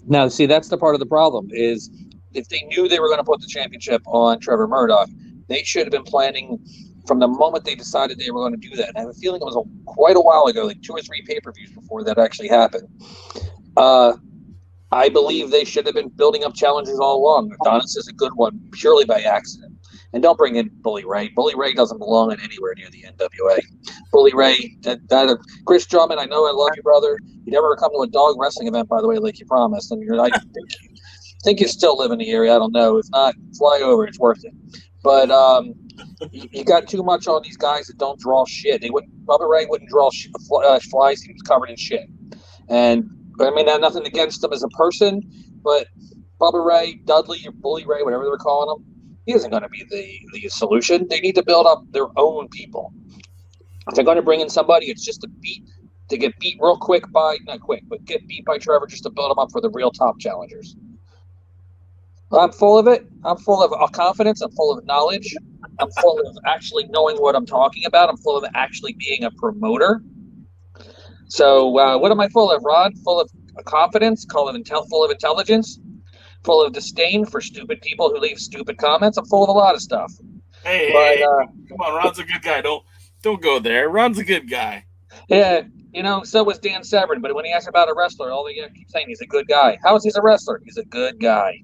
Now, see, that's the part of the problem is if they knew they were going to put the championship on Trevor Murdoch, they should have been planning from the moment they decided they were going to do that. And I have a feeling it was quite a while ago, like 2 or 3 pay-per-views before that actually happened. I believe they should have been building up challenges all along. Adonis is a good one purely by accident. And don't bring in Bully Ray. Bully Ray doesn't belong in anywhere near the NWA. Bully Ray, Chris Drummond, I know I love you, brother. You never come to a dog wrestling event, by the way, like you promised. And I think you still live in the area. I don't know. If not, fly over. It's worth it. But you got too much on these guys that don't draw shit. Bubba Ray wouldn't draw flies. He was covered in shit. And I mean, I have nothing against him as a person, but Bubba Ray, Dudley, or Bully Ray, whatever they're calling him, he isn't going to be the solution. They need to build up their own people. If they're going to bring in somebody, it's just to get beat real quick get beat by Trevor just to build them up for the real top challengers. I'm full of it. I'm full of confidence. I'm full of knowledge. I'm full of actually knowing what I'm talking about. I'm full of actually being a promoter. So what am I full of, Rod? Full of confidence, full of intelligence, full of disdain for stupid people who leave stupid comments. I'm full of a lot of stuff. Hey, come on, Ron's a good guy. Don't go there. Ron's a good guy. Yeah, you know, so was Dan Severn. But when he asks about a wrestler, all they keep saying he's a good guy. How is he a wrestler? He's a good guy.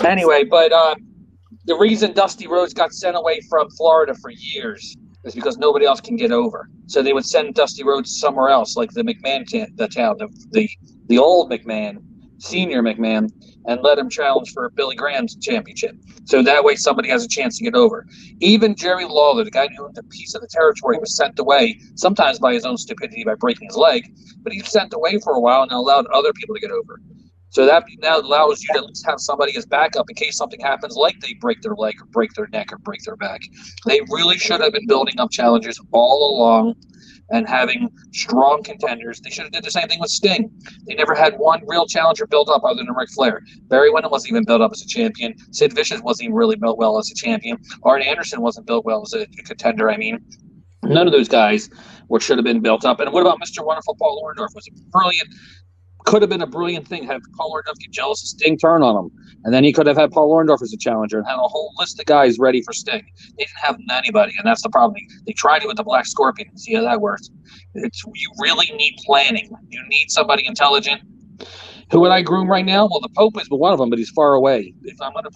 Anyway, but the reason Dusty Rhodes got sent away from Florida for years is because nobody else can get over. So they would send Dusty Rhodes somewhere else, like the McMahon town, the old McMahon, senior McMahon, and let him challenge for Billy Graham's championship. So that way somebody has a chance to get over. Even Jerry Lawler, the guy who owned a piece of the territory, was sent away, sometimes by his own stupidity by breaking his leg, but he was sent away for a while and allowed other people to get over. So that now allows you to at least have somebody as backup in case something happens, like they break their leg or break their neck or break their back. They really should have been building up challengers all along and having strong contenders. They should have did the same thing with Sting. They never had one real challenger built up other than Ric Flair. Barry Windham wasn't even built up as a champion. Sid Vicious wasn't even really built well as a champion. Arn Anderson wasn't built well as a contender. I mean, none of those guys should have been built up. And what about Mr. Wonderful Paul Orndorff? Was a brilliant could have been a brilliant thing. Have Paul Orndorff get jealous of Sting, turn on him, and then he could have had Paul Orndorff as a challenger and had a whole list of guys ready for Sting. They didn't have anybody, and that's the problem. They tried it with the Black Scorpion. See how that works. You really need planning. You need somebody intelligent. Who would I groom right now? Well, the Pope is one of them, but he's far away. If I'm going to,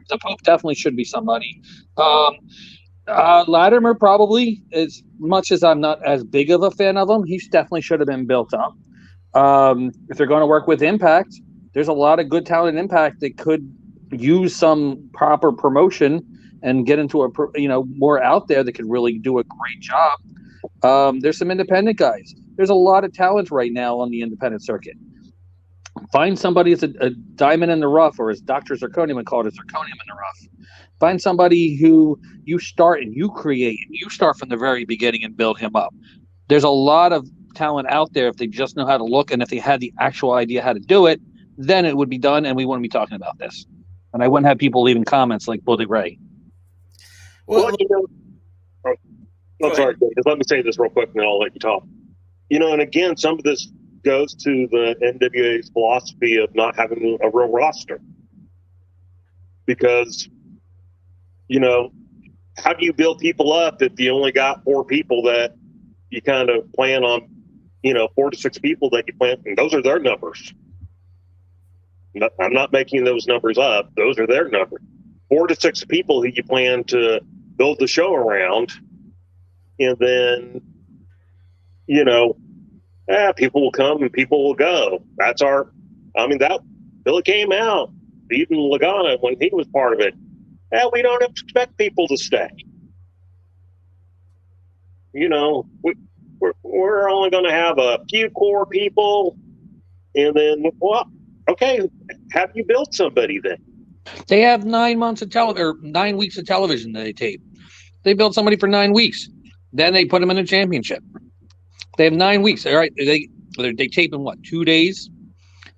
the Pope definitely should be somebody. Latimer probably, as much as I'm not as big of a fan of him, he definitely should have been built up. If they're going to work with Impact, there's a lot of good talent in Impact that could use some proper promotion and get into a more out there that could really do a great job. There's some independent guys. There's a lot of talent right now on the independent circuit. Find somebody that's a diamond in the rough, or as Dr. Zirconium would call it, a zirconium in the rough. Find somebody who you start and you create, and you start from the very beginning and build him up. There's a lot of talent out there if they just know how to look, and if they had the actual idea how to do it, then it would be done, and we wouldn't be talking about this. And I wouldn't have people leaving comments like Bully Ray. Well, I'm sorry, just let me say this real quick, and then I'll let you talk. And again, some of this goes to the NWA's philosophy of not having a real roster. Because, how do you build people up if you only got 4 people that you kind of plan on, 4 to 6 people that you plan, and those are their numbers. I'm not making those numbers up. Those are their numbers. 4 to 6 people who you plan to build the show around, and then, people will come and people will go. That Billy came out beating Lagana when he was part of it. We don't expect people to stay. We're only going to have a few core people, and then, have you built somebody then? They have 9 months of 9 weeks of television that they tape. They build somebody for 9 weeks. Then they put them in a championship. They have 9 weeks. All right. They tape in 2 days?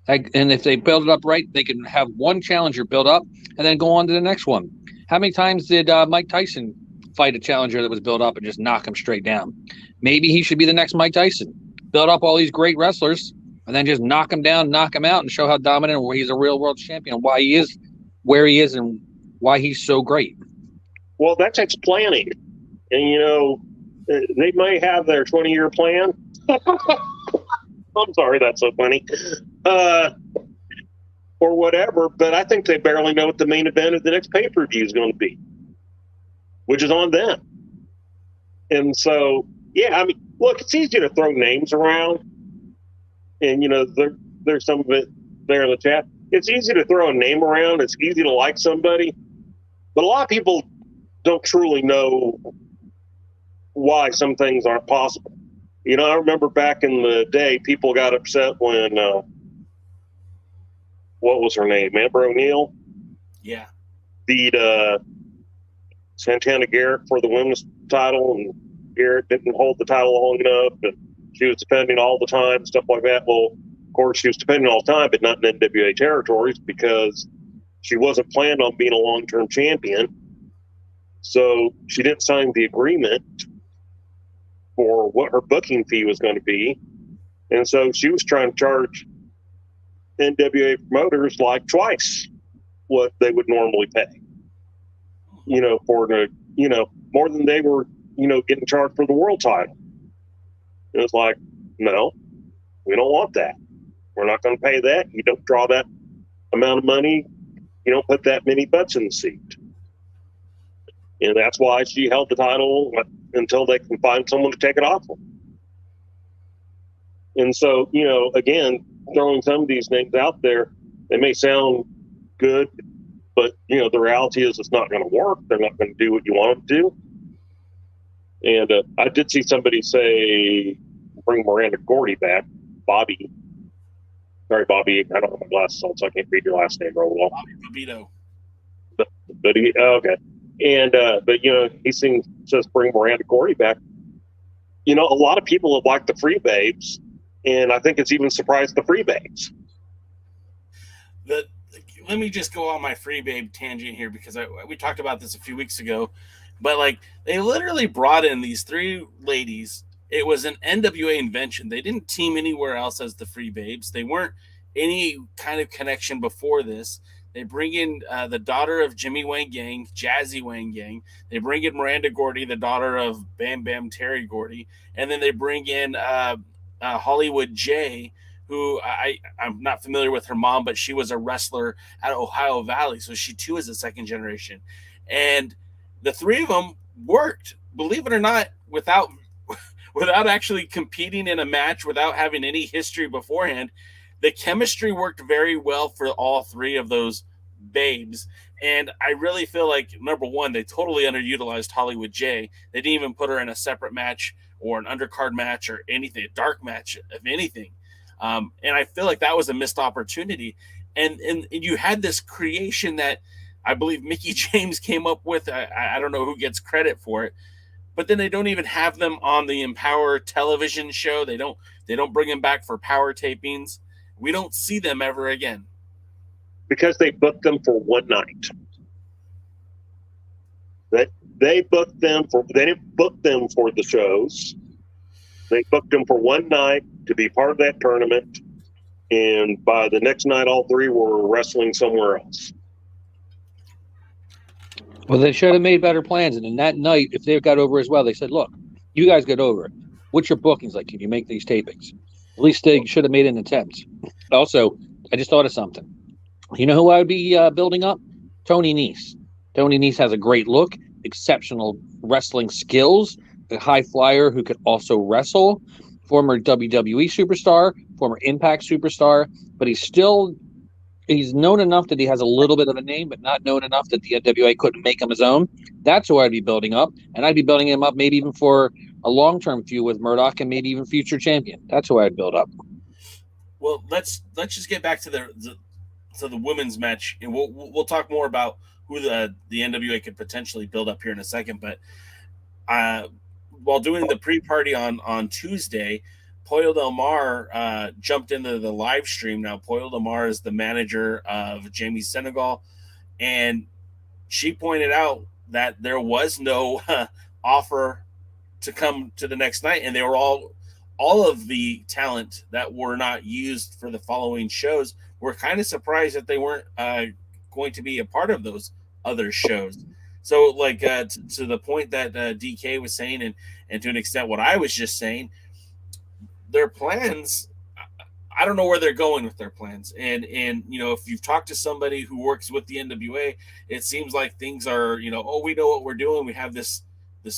And if they build it up right, they can have one challenger build up and then go on to the next one. How many times did Mike Tyson fight a challenger that was built up and just knock him straight down? Maybe he should be the next Mike Tyson. Build up all these great wrestlers and then just knock him down, knock him out, and show how dominant and where he's a real world champion, why he is where he is, and why he's so great. Well, that takes planning. And, they may have their 20-year plan. I'm sorry, that's so funny. Or whatever, but I think they barely know what the main event of the next pay-per-view is going to be, which is on them. And so, look, it's easy to throw names around. And, there's some of it there in the chat. It's easy to throw a name around. It's easy to like somebody. But a lot of people don't truly know why some things aren't possible. I remember back in the day, people got upset when, what was her name? Amber O'Neal? Yeah. Beat Santana Garrett for the women's title, and Garrett didn't hold the title long enough, and she was defending all the time, stuff like that. Well, of course, she was defending all the time, but not in NWA territories because she wasn't planned on being a long-term champion. So she didn't sign the agreement for what her booking fee was going to be. And so she was trying to charge NWA promoters like twice what they would normally pay, for the, more than they were, getting charged for the world title. It was like, no, we don't want that. We're not going to pay that. You don't draw that amount of money. You don't put that many butts in the seat. And that's why she held the title until they can find someone to take it off of. And so, again, throwing some of these names out there, they may sound good, but, the reality is it's not going to work. They're not going to do what you want them to do. And I did see somebody say, bring Miranda Gordy back. Bobby. Sorry, Bobby. I don't have my glasses on, so I can't read your last name real well. Bobby Babito. But he, okay. And, but, he says bring Miranda Gordy back. A lot of people have liked the Free Babes, and I think it's even surprised the Free Babes. Let me just go on my Free Babe tangent here, because we talked about this a few weeks ago, but they literally brought in these 3 ladies It was an NWA invention. They didn't team anywhere else as the Free Babes. They weren't any kind of connection before this. They bring in the daughter of Jimmy Wang Yang, Jazzy Wang Yang. They bring in Miranda Gordy, the daughter of Bam Bam Terry Gordy. And then they bring in Hollywood J, who I'm not familiar with her mom, but she was a wrestler at Ohio Valley. So she too is a second generation. And the three of them worked, believe it or not, without actually competing in a match, without having any history beforehand. The chemistry worked very well for all three of those babes. And I really feel like, number one, they totally underutilized Hollywood J. They didn't even put her in a separate match or an undercard match or anything, a dark match of anything. And I feel like that was a missed opportunity. And you had this creation that I believe Mickey James came up with. I don't know who gets credit for it, but then they don't even have them on the Empower television show. They don't bring them back for power tapings. We don't see them ever again. Because they booked them for one night. They didn't book them for the shows. They booked them for one night to be part of that tournament. And by the next night, all three were wrestling somewhere else. Well, they should have made better plans. And in that night, if they got over as well, they said, look, you guys get over it. What's your bookings like? Can you make these tapings? At least they should have made an attempt. Also, I just thought of something. You know who I would be building up? Tony Nese. Tony Nese has a great look, exceptional wrestling skills, a high flyer who could also wrestle, former WWE superstar, former Impact superstar, but he's known enough that he has a little bit of a name, but not known enough that the NWA couldn't make him his own. That's who I'd be building up, and I'd be building him up maybe even for a long-term feud with Murdoch and maybe even future champion. That's who I'd build up. Well, let's just get back to the women's match, and we'll talk more about who the NWA could potentially build up here in a second. But while doing the pre-party on Tuesday, Pollo Del Mar jumped into the live stream. Now, Pollo Del Mar is the manager of Jamie Senegal, and she pointed out that there was no offer to come to the next night, and they were all of the talent that were not used for the following shows were kind of surprised that they weren't going to be a part of those other shows. So, like to the point that DK was saying, and to an extent what I was just saying, their plans, I don't know where they're going with their plans. And you know, if you've talked to somebody who works with the NWA, it seems like things are, you know, we know what we're doing. We have this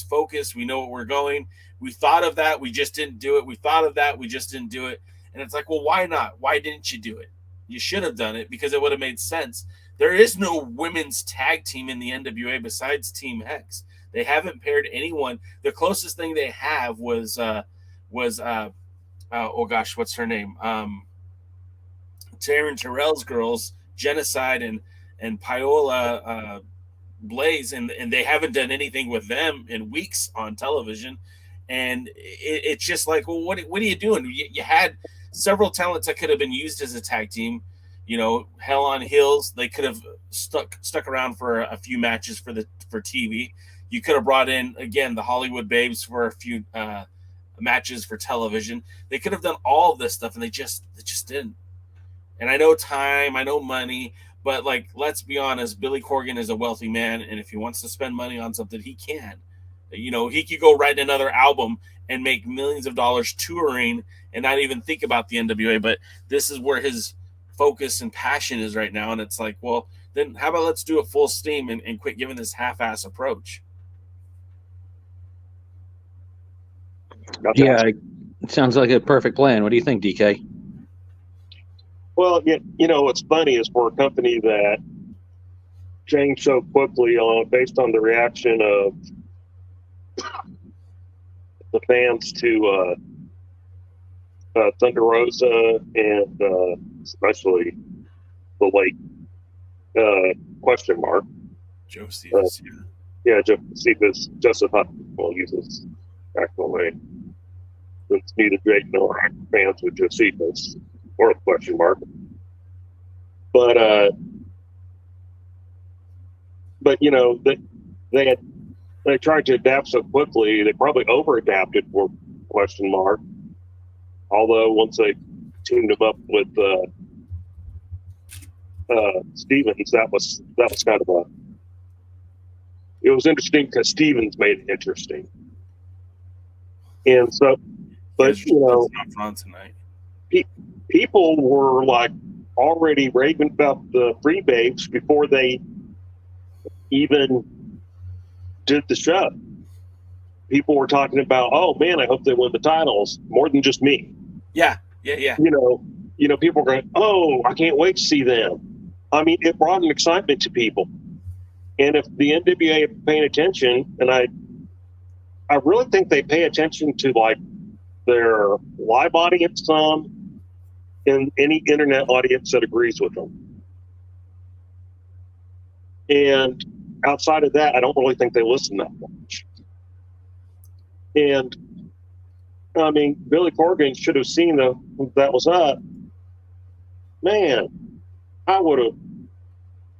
focus. We know what we're going. We thought of that. We just didn't do it. We thought of that. We just didn't do it. And it's like, well, why not? Why didn't you do it? You should have done it because it would have made sense. There is no women's tag team in the NWA besides Team Hex. They haven't paired anyone. The closest thing they have was oh gosh, what's her name? Taryn Terrell's girls, Genocide and Paola Blaze, and they haven't done anything with them in weeks on television. And it's just like, well, what are you doing? You had several talents that could have been used as a tag team. You know, Hell on Heels, they could have stuck around for a few matches for TV. You could have brought in again the Hollywood Babes for a few matches for television. They could have done all of this stuff, and they just didn't. And I know time, I know money, but like, let's be honest, Billy Corgan is a wealthy man, and if he wants to spend money on something, he can. You know, he could go write another album and make millions of dollars touring and not even think about the NWA. But this is where his focus and passion is right now. And it's like, well, then how about let's do it full steam and quit giving this half-ass approach. Yeah, it sounds like a perfect plan. What do you think, DK? Well, you know, what's funny is for a company that changed so quickly based on the reaction of the fans to Thunder Rosa and especially the late question mark Joe Stevens. Joe Stevens, Joseph Hutton will use his actual name. Since neither Jake nor I are fans with Joe Stevens or the question mark. But you know, they tried to adapt so quickly. They probably over adapted for question mark. Although once they teamed him up with Stevens, that was kind of it was interesting because Stevens made it interesting. And so, but tonight. People were like already raving about the free babes before they even did the show. People were talking about, oh man, I hope they win the titles, more than just me. Yeah. You know, people were going, oh, I can't wait to see them. I mean, it brought an excitement to people. And if the NWA are paying attention, and I really think they pay attention to like their live audience some and any internet audience that agrees with them. And outside of that, I don't really think they listen that much. And I mean, Billy Corgan should have seen that was up. Man, I would have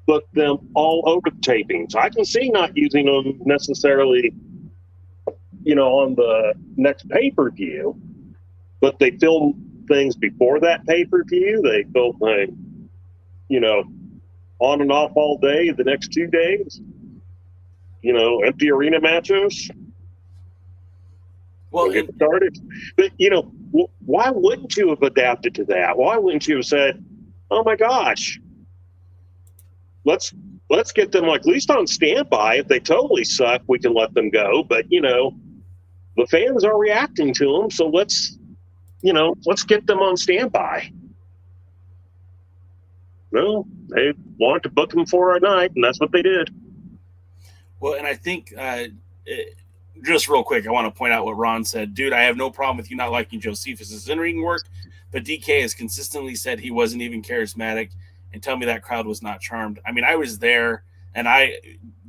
booked them all over the tapings. I can see not using them necessarily, you know, on the next pay-per-view, but they film things before that pay-per-view. They film things, you know, on and off all day, the next 2 days, you know, empty arena matches. Well, get started. But, you know, why wouldn't you have adapted to that? Why wouldn't you have said, oh my gosh, let's get them like at least on standby. If they totally suck, we can let them go. But, you know, the fans are reacting to them, so let's get them on standby. No, they wanted to book them for a night, and that's what they did. Well, and I think just real quick, I want to point out what Ron said. Dude, I have no problem with you not liking Josephus' in-ring work, but DK has consistently said he wasn't even charismatic, and tell me that crowd was not charmed. I mean, I was there, and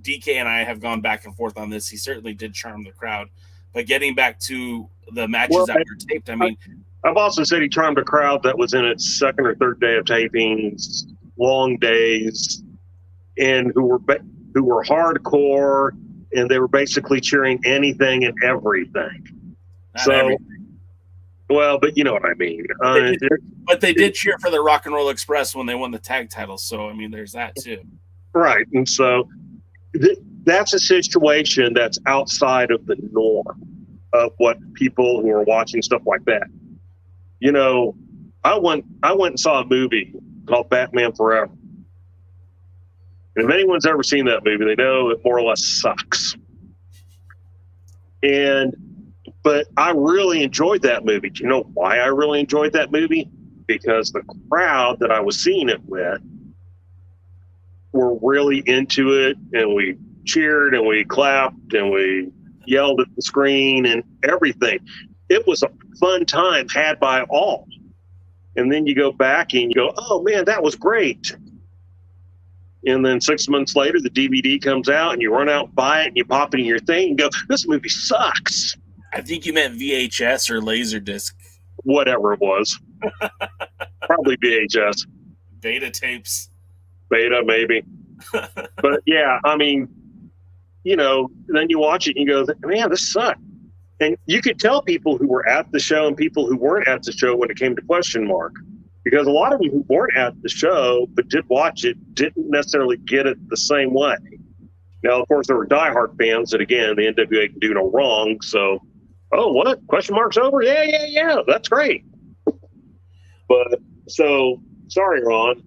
DK and I have gone back and forth on this. He certainly did charm the crowd. But getting back to the matches that were taped, I mean, I've also said he charmed a crowd that was in its second or third day of tapings, long days, and who were hardcore, and they were basically cheering anything and everything. Well, but you know what I mean. But they did cheer for the Rock and Roll Express when they won the tag titles. So, I mean, there's that too. Right. And so that's a situation that's outside of the norm of what people who are watching stuff like that. You know, I went and saw a movie called Batman Forever. And if anyone's ever seen that movie, they know it more or less sucks. But I really enjoyed that movie. Do you know why I really enjoyed that movie? Because the crowd that I was seeing it with were really into it, and we cheered and we clapped and we yelled at the screen and everything. It was a fun time had by all. And then you go back and you go, oh man, that was great. And then 6 months later, the DVD comes out and you run out and buy it and you pop it in your thing and go, this movie sucks. I think you meant VHS or Laserdisc. Whatever it was. Probably VHS. Beta tapes. Beta, maybe. But yeah, I mean, you know, then you watch it and you go, man, this sucked. And you could tell people who were at the show and people who weren't at the show when it came to question mark. Because a lot of them who weren't at the show but did watch it didn't necessarily get it the same way. Now, of course, there were diehard fans that, again, the NWA can do no wrong. So, oh, what? Question mark's over? Yeah. That's great. But, so, sorry, Ron.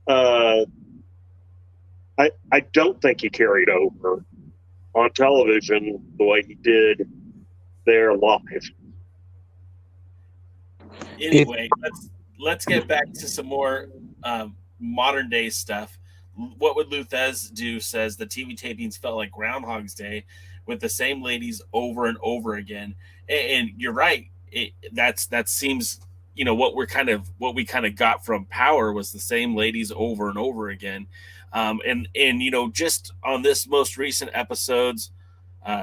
I don't think he carried over on television the way he did there live. Anyway, let's get back to some more modern day stuff. What Would Luthez Do says the TV tapings felt like Groundhog's Day with the same ladies over and over again. And you're right. That seems, you know, what we kind of got from Power was the same ladies over and over again. And you know, just on this most recent episodes,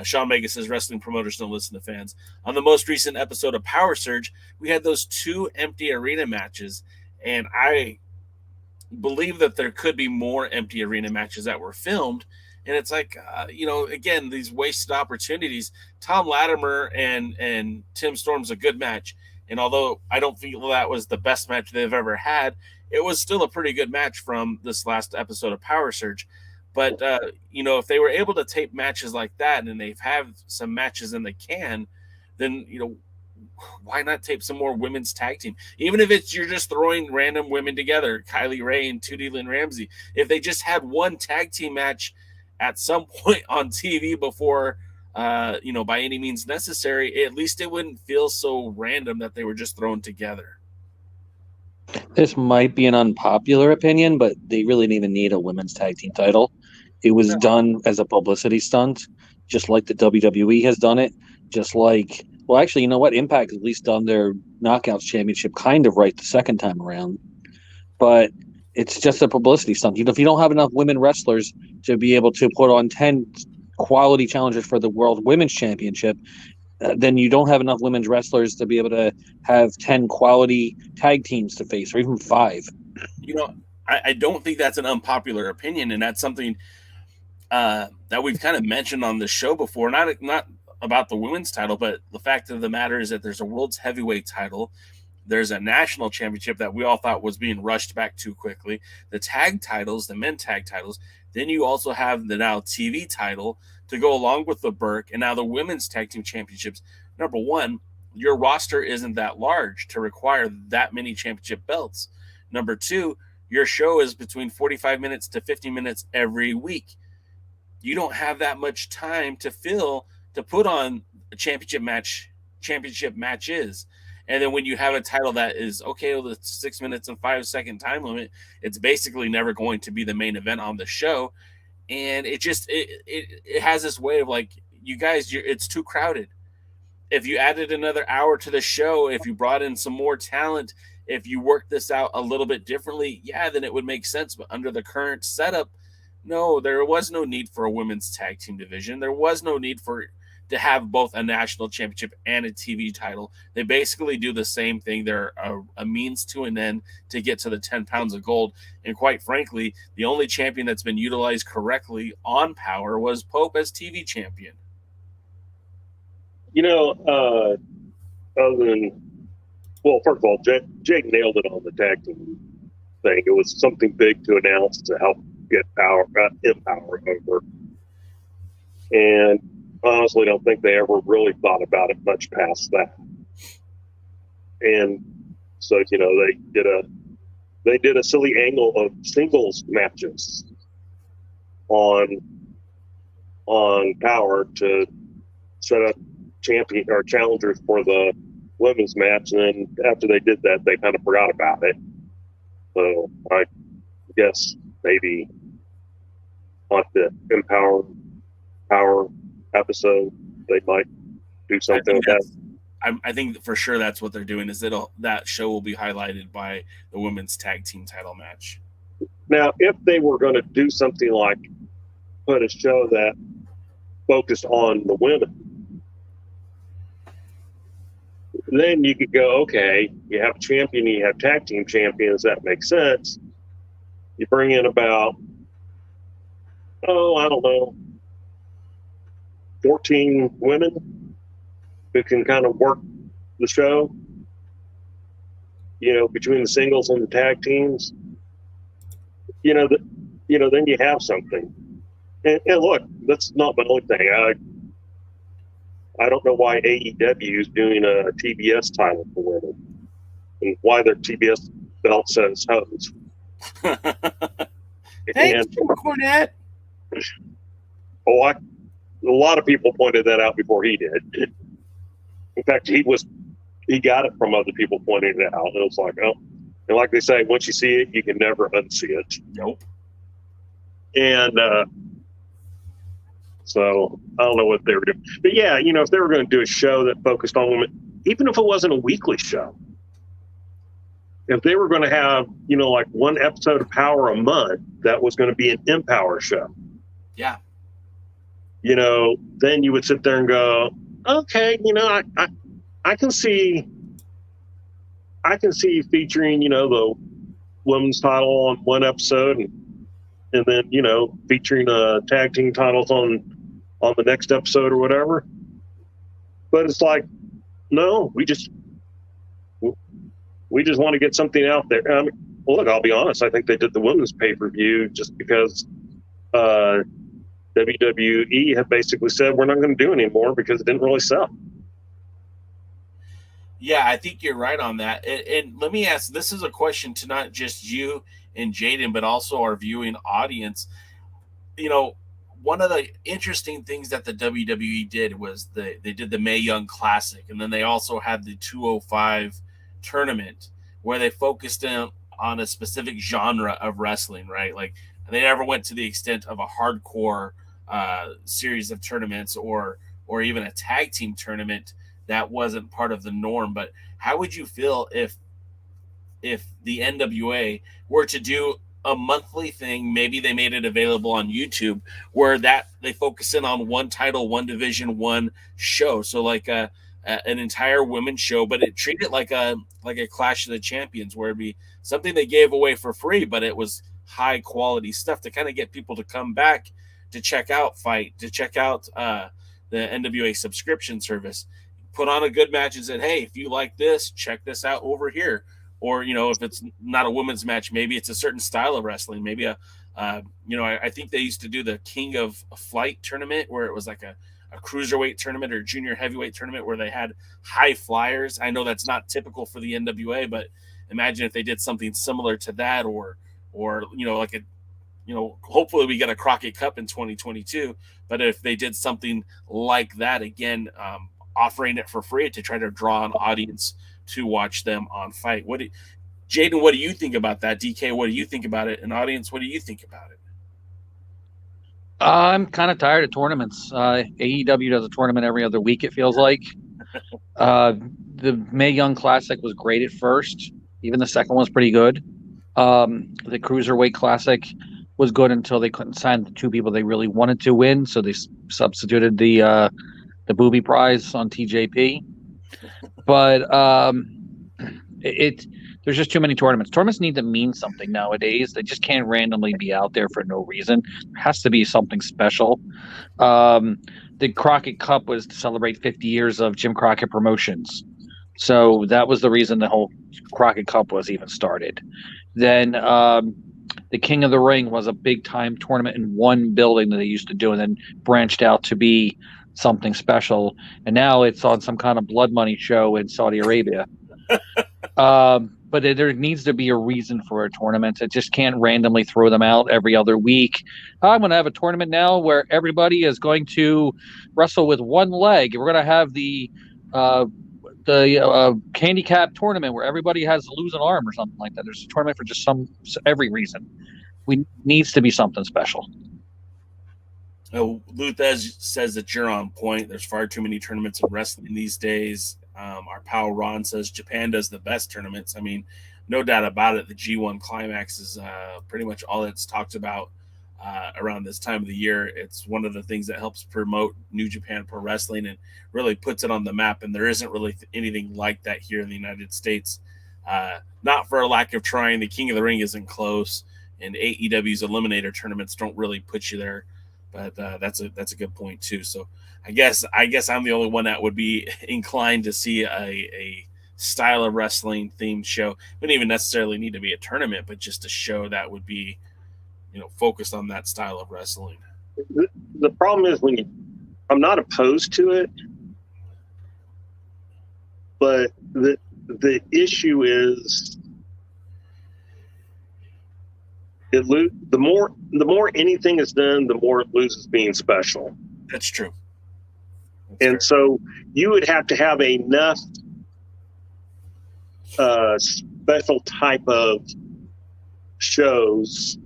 Sean Mega says wrestling promoters don't listen to fans. On the most recent episode of Power Surge, we had those 2 empty arena matches, and I believe that there could be more empty arena matches that were filmed. And it's like, again, these wasted opportunities. Tom Latimer and Tim Storm's a good match. And although I don't feel that was the best match they've ever had, it was still a pretty good match from this last episode of Power Surge. But, if they were able to tape matches like that and they've had some matches in the can, then, why not tape some more women's tag team? Even if you're just throwing random women together, Kylie Ray and Tootie Lynn Ramsey, if they just had one tag team match at some point on TV before, by any means necessary, at least it wouldn't feel so random that they were just thrown together. This might be an unpopular opinion, but they really didn't even need a women's tag team title. It was done as a publicity stunt, just like the WWE has done it, just like, well, actually, you know what? Impact has at least done their Knockouts Championship kind of right the second time around. But it's just a publicity stunt. If you don't have enough women wrestlers to be able to put on 10 quality challengers for the World Women's Championship, then you don't have enough women's wrestlers to be able to have 10 quality tag teams to face, or even 5. I don't think that's an unpopular opinion, and that's something that we've kind of mentioned on the show before. Not about the women's title, but the fact of the matter is that there's a world's heavyweight title. There's a national championship that we all thought was being rushed back too quickly. The tag titles, the men tag titles. Then you also have the now TV title to go along with the Burke, and now the women's tag team championships. Number one, your roster isn't that large to require that many championship belts. Number two, your show is between 45 minutes to 50 minutes every week. You don't have that much time to put on a championship matches. And then when you have a title that is the 6 minutes and 5 second time limit, it's basically never going to be the main event on the show. And it has this way of like, you guys, it's too crowded. If you added another hour to the show, if you brought in some more talent, if you worked this out a little bit differently, then it would make sense. But under the current setup, no, there was no need for a women's tag team division. There was no need to have both a national championship and a TV title. They basically do the same thing. They're a means to an end to get to the 10 pounds of gold. And quite frankly, the only champion that's been utilized correctly on Power was Pope as TV champion. First of all, Jake nailed it on the tag team thing. It was something big to announce to help get Empower over. And honestly, don't think they ever really thought about it much past that. And so, they did a silly angle of singles matches on Power to set up champion or challengers for the women's match. And then after they did that, they kind of forgot about it. So I guess maybe on the Power episode they might do something with that. I think for sure that's what they're doing, is that show will be highlighted by the women's tag team title match. Now, if they were going to do something like put a show that focused on the women, then you could go, okay, you have a champion, you have tag team champions, that makes sense. You bring in about, I don't know, 14 women who can kind of work the show, between the singles and the tag teams. Then you have something. And look, that's not the only thing. I don't know why AEW is doing a TBS title for women, and why their TBS belt says hoes. Thanks, Cornette. A lot of people pointed that out before he did. In fact, he got it from other people pointing it out. It was like, and like they say, once you see it, you can never unsee it. Nope. And so I don't know what they were doing. But yeah, if they were going to do a show that focused on women, even if it wasn't a weekly show, if they were going to have, like one episode of Power a month, that was going to be an Empower show. Yeah. Then you would sit there and go, okay, I can see featuring, the women's title on one episode, and and then featuring tag team titles on the next episode or whatever. But it's like, no, we just want to get something out there. I mean, well, look, I'll be honest. I think they did the women's pay-per-view just because WWE had basically said we're not going to do it anymore because it didn't really sell. Yeah, I think you're right on that. And let me ask, this is a question to not just you and Jaden, but also our viewing audience. One of the interesting things that the WWE did was they did the Mae Young Classic, and then they also had the 205 tournament where they focused in on a specific genre of wrestling, right? Like they never went to the extent of a hardcore series of tournaments or even a tag team tournament that wasn't part of the norm. But how would you feel if the NWA were to do a monthly thing? Maybe they made it available on YouTube where that they focus in on one title, one division, one show. So like an entire women's show, but it treated like a Clash of the Champions, where it'd be something they gave away for free, but it was high quality stuff to kind of get people to come back to check out Fight, to check out the NWA subscription service. Put on a good match and said, hey, if you like this, check this out over here. Or, if it's not a women's match, maybe it's a certain style of wrestling. Maybe I think they used to do the King of Flight tournament where it was like a cruiserweight tournament or junior heavyweight tournament where they had high flyers. I know that's not typical for the NWA, but imagine if they did something similar to that, or hopefully we get a Crockett Cup in 2022. But if they did something like that again, offering it for free to try to draw an audience to watch them on Fight. Jaden, what do you think about that? DK, what do you think about it? And audience, what do you think about it? I'm kind of tired of tournaments. AEW does a tournament every other week, it feels like. The Mae Young Classic was great at first. Even the second one was pretty good. The Cruiserweight Classic was good until they couldn't sign the two people they really wanted to win, so they substituted the booby prize on TJP. But there's just too many tournaments. Tournaments need to mean something nowadays. They just can't randomly be out there for no reason. There has to be something special. The Crockett Cup was to celebrate 50 years of Jim Crockett Promotions. So that was the reason the whole Crockett Cup was even started. Then the King of the Ring was a big-time tournament in one building that they used to do, and then branched out to be something special. And now it's on some kind of blood money show in Saudi Arabia. But there needs to be a reason for a tournament. It just can't randomly throw them out every other week. I'm going to have a tournament now where everybody is going to wrestle with one leg. We're going to have the handicap tournament where everybody has to lose an arm or something like that. There's a tournament for just every reason. Needs to be something special. Luthez says that you're on point. There's far too many tournaments of wrestling these days. Our pal Ron says Japan does the best tournaments. I mean, no doubt about it. The G1 Climax is pretty much all that's talked about around this time of the year. It's one of the things that helps promote New Japan Pro Wrestling and really puts it on the map. And there isn't really anything like that here in the United States. Not for a lack of trying. The King of the Ring isn't close, and AEW's Eliminator tournaments don't really put you there. But that's a good point too. So I guess I'm the only one that would be inclined to see a style of wrestling themed show. It wouldn't even necessarily need to be a tournament, but just a show that would be, focused on that style of wrestling. The problem is I'm not opposed to it, but the issue is the more anything is done, the more it loses being special. That's true. So you would have to have enough special type of shows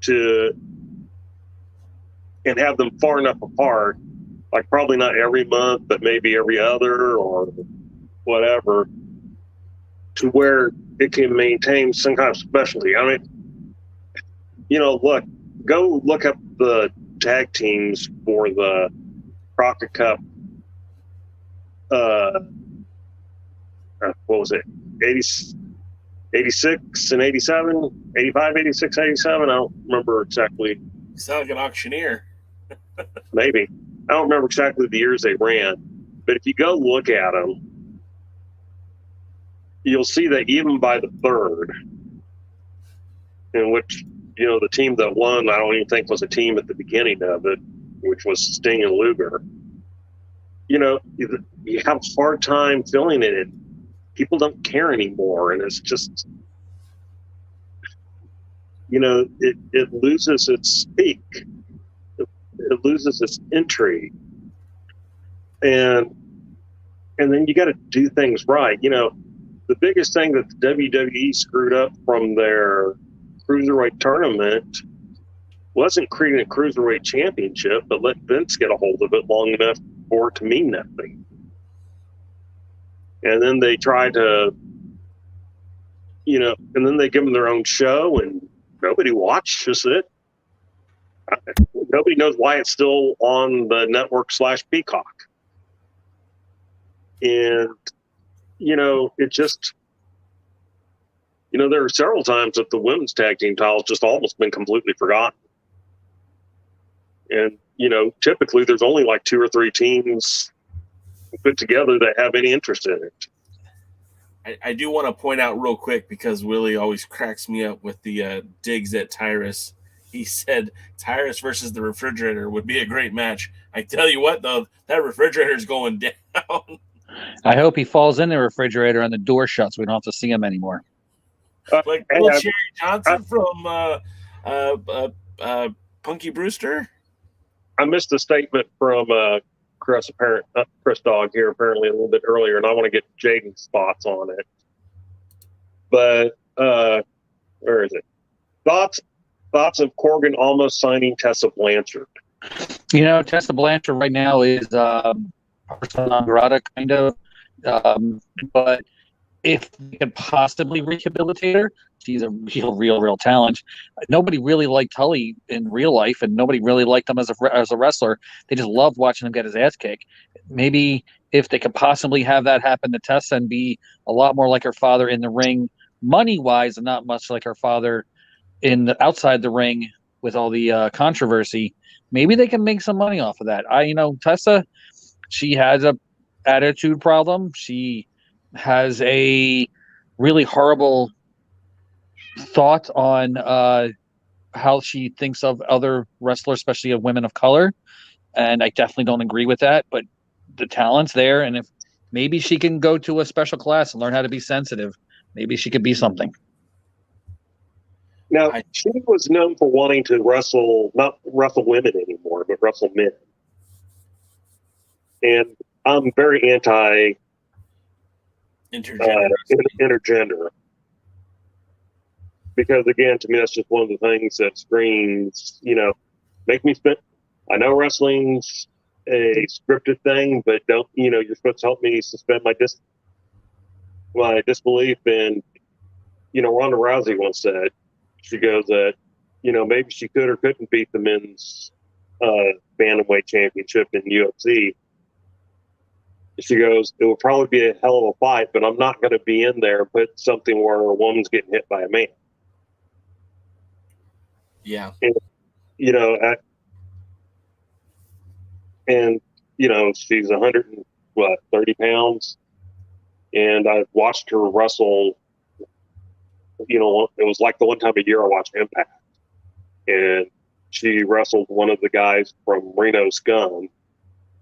and have them far enough apart, like probably not every month, but maybe every other or whatever, to where it can maintain some kind of specialty. I mean, go look up the tag teams for the Crockett Cup. What was it? 86 and 87, 85, 86, 87. I don't remember exactly. You sound like an auctioneer. Maybe. I don't remember exactly the years they ran. But if you go look at them, you'll see that even by the third, in which, the team that won, I don't even think was a team at the beginning of it, which was Sting and Luger. You have a hard time filling it. People don't care anymore, and it's just, it loses its peak. It loses its intrigue, and then you got to do things right. The biggest thing that the WWE screwed up from their cruiserweight tournament wasn't creating a cruiserweight championship, but let Vince get a hold of it long enough for it to mean nothing. And then they try to, and then they give them their own show, and nobody watches it. Nobody knows why it's still on the network / Peacock. And, it just, there are several times that the women's tag team titles just almost been completely forgotten. And, typically there's only like 2 or 3 teams put together that have any interest in it. I do want to point out real quick, because Willie always cracks me up with the digs at Tyrus. He said Tyrus versus the refrigerator would be a great match. I tell you what, though, that refrigerator's going down. I hope he falls in the refrigerator and the door shuts. We don't have to see him anymore. Like little Cherry Johnson from Punky Brewster. I missed a statement from Chris Dog here apparently a little bit earlier, and I want to get Jaden's thoughts on it. But where is it? Thoughts of Corgan almost signing Tessa Blanchard. Tessa Blanchard right now is persona non grata, kind of. But if they could possibly rehabilitate her, she's a real talent. Nobody really liked Tully in real life, and nobody really liked him as a wrestler. They just loved watching him get his ass kicked. Maybe if they could possibly have that happen to Tessa and be a lot more like her father in the ring, money-wise, and not much like her father outside the ring with all the controversy, maybe they can make some money off of that. Tessa, she has a attitude problem. She has a really horrible thought on how she thinks of other wrestlers, especially of women of color. And I definitely don't agree with that, but the talent's there. And if maybe she can go to a special class and learn how to be sensitive, maybe she could be something. Now, she was known for wanting to not wrestle women anymore, but wrestle men. And I'm very anti intergender. Because, again, to me, that's just one of the things that screams, make me spend. I know wrestling's a scripted thing, but don't, you're supposed to help me suspend my disbelief. And, Ronda Rousey once said, she goes that, maybe she could or couldn't beat the men's bantamweight championship in UFC. She goes, it would probably be a hell of a fight, but I'm not going to be in there and put something where a woman's getting hit by a man. Yeah. And, she's 130 pounds. And I've watched her wrestle. It was like the one time a year I watched Impact. And she wrestled one of the guys from Reno Scum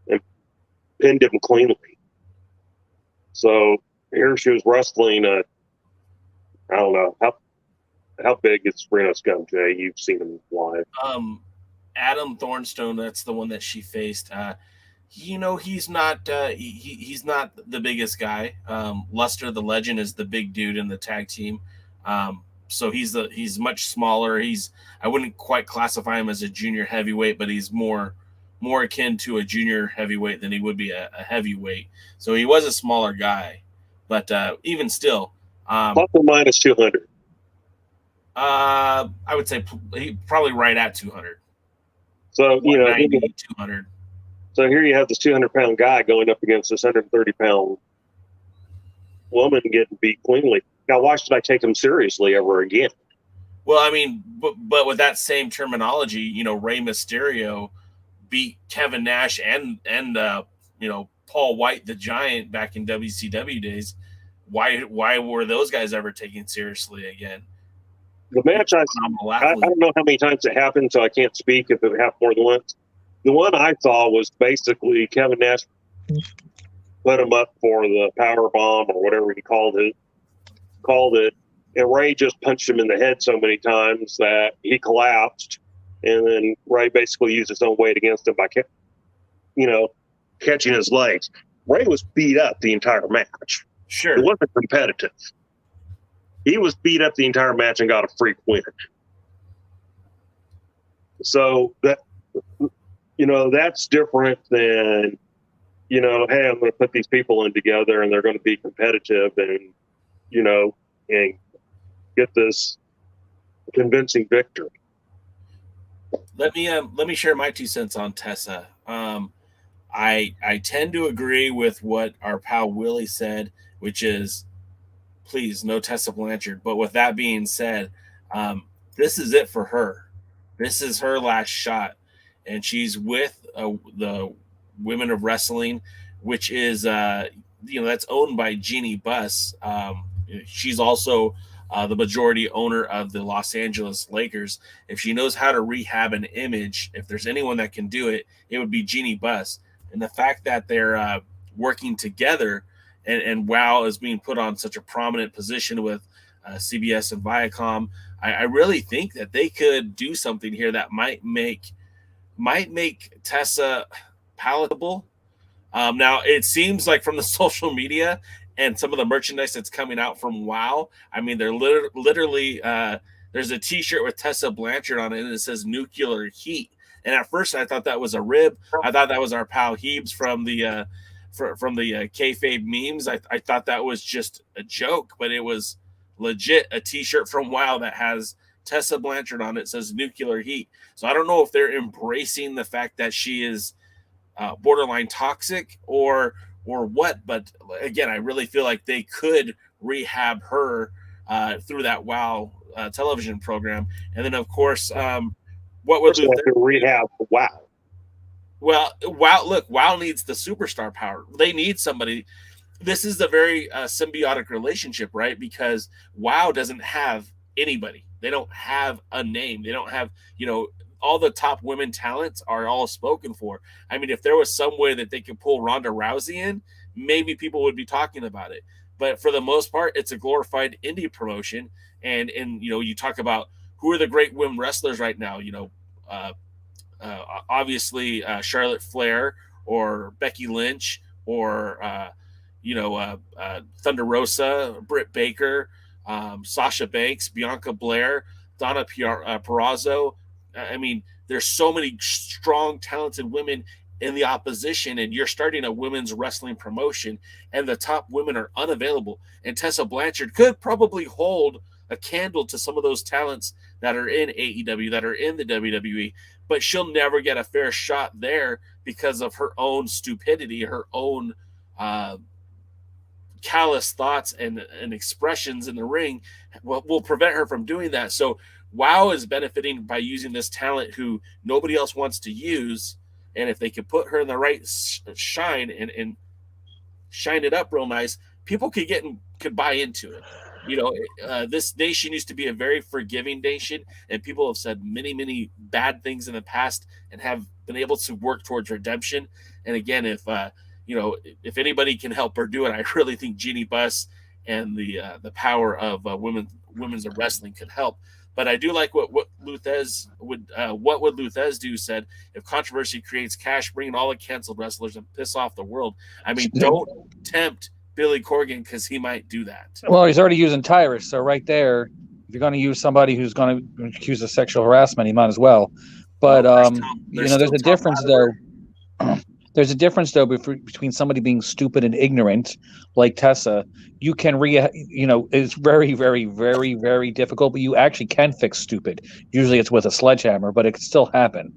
and pinned him cleanly. So here she was wrestling I don't know, how big is Reno Scum, Jay? You've seen him live. Adam Thornstone, that's the one that she faced. He's not he's not the biggest guy. Luster the Legend is the big dude in the tag team. So he's much smaller. I wouldn't quite classify him as a junior heavyweight, but he's more akin to a junior heavyweight than he would be a heavyweight. So he was a smaller guy, but even still, plus or minus 200. I would say he probably right at 200. So 200. So here you have this 200-pound guy going up against this 130-pound woman getting beat cleanly. Now, why should I take him seriously ever again? Well, I mean, but with that same terminology, you know, Rey Mysterio beat Kevin Nash and you know, Paul White the Giant back in WCW days. Why were those guys ever taken seriously again? The match I don't know how many times it happened, so I can't speak if it happened more than once. The one I saw was basically Kevin Nash put him up for the power bomb or whatever he called it, and Ray just punched him in the head so many times that he collapsed, and then Ray basically used his own weight against him by, catching his legs. Ray was beat up the entire match. Sure. It wasn't competitive. He was beat up the entire match and got a freak win. So that, that's different than, hey, I'm going to put these people in together and they're going to be competitive and, and get this convincing victory. Let me share my 2 cents on Tessa. I tend to agree with what our pal Willie said, which is, please, no Tessa Blanchard. But with that being said, this is it for her. This is her last shot, and she's with the Women of Wrestling, which is that's owned by Jeannie Buss. She's also the majority owner of the Los Angeles Lakers. If she knows how to rehab an image, if there's anyone that can do it, it would be Jeannie Buss. And the fact that they're working together and WOW is being put on such a prominent position with CBS and Viacom, I really think that they could do something here that might make Tessa palatable. Now, it seems like from the social media and some of the merchandise that's coming out from WOW, I mean, they're literally there's a T-shirt with Tessa Blanchard on it, and it says "Nuclear Heat." And at first, I thought that was a rib. I thought that was our pal Heebs from the kayfabe memes. I thought that was just a joke, but it was legit a T-shirt from WOW that has Tessa Blanchard on it. It says "Nuclear Heat." So I don't know if they're embracing the fact that she is borderline toxic or what. But again, I really feel like they could rehab her through that WOW television program. And then, of course, what would rehab WOW? Well, WOW needs the superstar power. They need somebody. This is a very symbiotic relationship, right? Because WOW doesn't have anybody. They don't have a name. They don't have, all the top women talents are all spoken for. I mean, if there was some way that they could pull Ronda Rousey in, maybe people would be talking about it. But for the most part, it's a glorified indie promotion. And you talk about who are the great women wrestlers right now, obviously Charlotte Flair or Becky Lynch or Thunder Rosa, Britt Baker, Sasha Banks, Bianca Blair, Donna Purrazzo. I mean, there's so many strong, talented women in the opposition, and you're starting a women's wrestling promotion, and the top women are unavailable. And Tessa Blanchard could probably hold a candle to some of those talents that are in AEW, that are in the WWE, but she'll never get a fair shot there because of her own stupidity, her own callous thoughts and expressions in the ring will prevent her from doing that. So WOW is benefiting by using this talent who nobody else wants to use. And if they could put her in the right shine and shine it up real nice, people could buy into it. This nation used to be a very forgiving nation, and people have said many, many bad things in the past and have been able to work towards redemption. And again, if anybody can help her do it, I really think Jeannie Buss and the power of women's wrestling could help. But I do like what Luthez would Luthez do said, if controversy creates cash, bring in all the canceled wrestlers and piss off the world. I mean, don't tempt Billy Corgan because he might do that. Well, he's already using Tyrus, so right there, if you're going to use somebody who's going to accuse of sexual harassment, he might as well. But there's a difference though. There's a difference though between somebody being stupid and ignorant, like Tessa. You can it's very, very, very, very difficult, but you actually can fix stupid. Usually, it's with a sledgehammer, but it can still happen.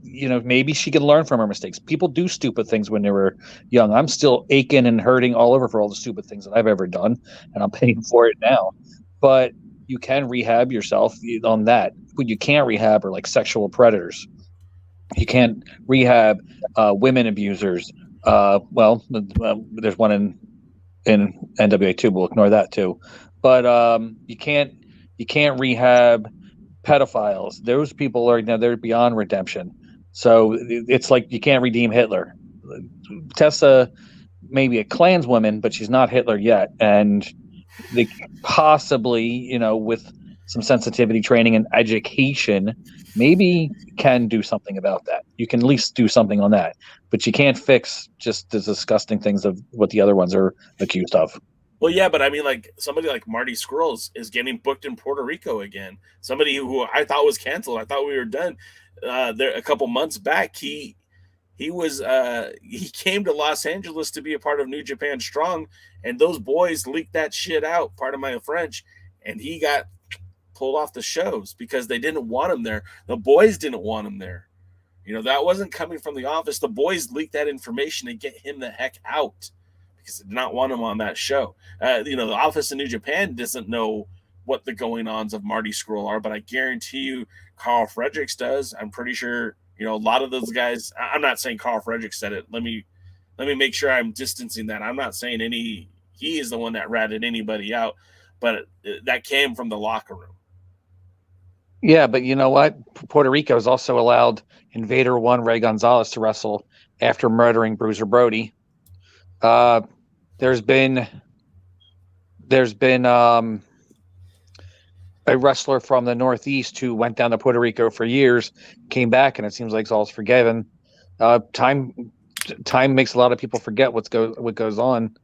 maybe she can learn from her mistakes. People do stupid things when they were young. I'm still aching and hurting all over for all the stupid things that I've ever done, and I'm paying for it now. But you can rehab yourself on that. What you can't rehab are like sexual predators. You can't rehab women abusers. There's one in NWA too. We'll ignore that too. But you can't rehab pedophiles. Those people are now they're beyond redemption. So it's like you can't redeem Hitler. Tessa may be a Klanswoman, but she's not Hitler yet. And they possibly, with some sensitivity training and education, maybe can do something about that. You can at least do something on that. But you can't fix just the disgusting things of what the other ones are accused of. Well, yeah, but I mean, like somebody like Marty Scurll is getting booked in Puerto Rico again. Somebody who I thought was canceled. I thought we were done. There a couple months back, he came to Los Angeles to be a part of New Japan Strong, and those boys leaked that shit out. Pardon my French, and he got pulled off the shows because they didn't want him there. The boys didn't want him there. That wasn't coming from the office. The boys leaked that information to get him the heck out. Did not want him on that show. The office in New Japan doesn't know what the going-ons of Marty Scurll are, but I guarantee you Carl Fredericks does. I'm pretty sure, a lot of those guys, I'm not saying Carl Fredericks said it. Let me make sure I'm distancing that. I'm not saying he is the one that ratted anybody out, but that came from the locker room. Yeah, but you know what? Puerto Rico has also allowed Invader 1 Ray Gonzalez to wrestle after murdering Bruiser Brody. There's been a wrestler from the Northeast who went down to Puerto Rico for years, came back, and it seems like all's forgiven. Time makes a lot of people forget what goes on.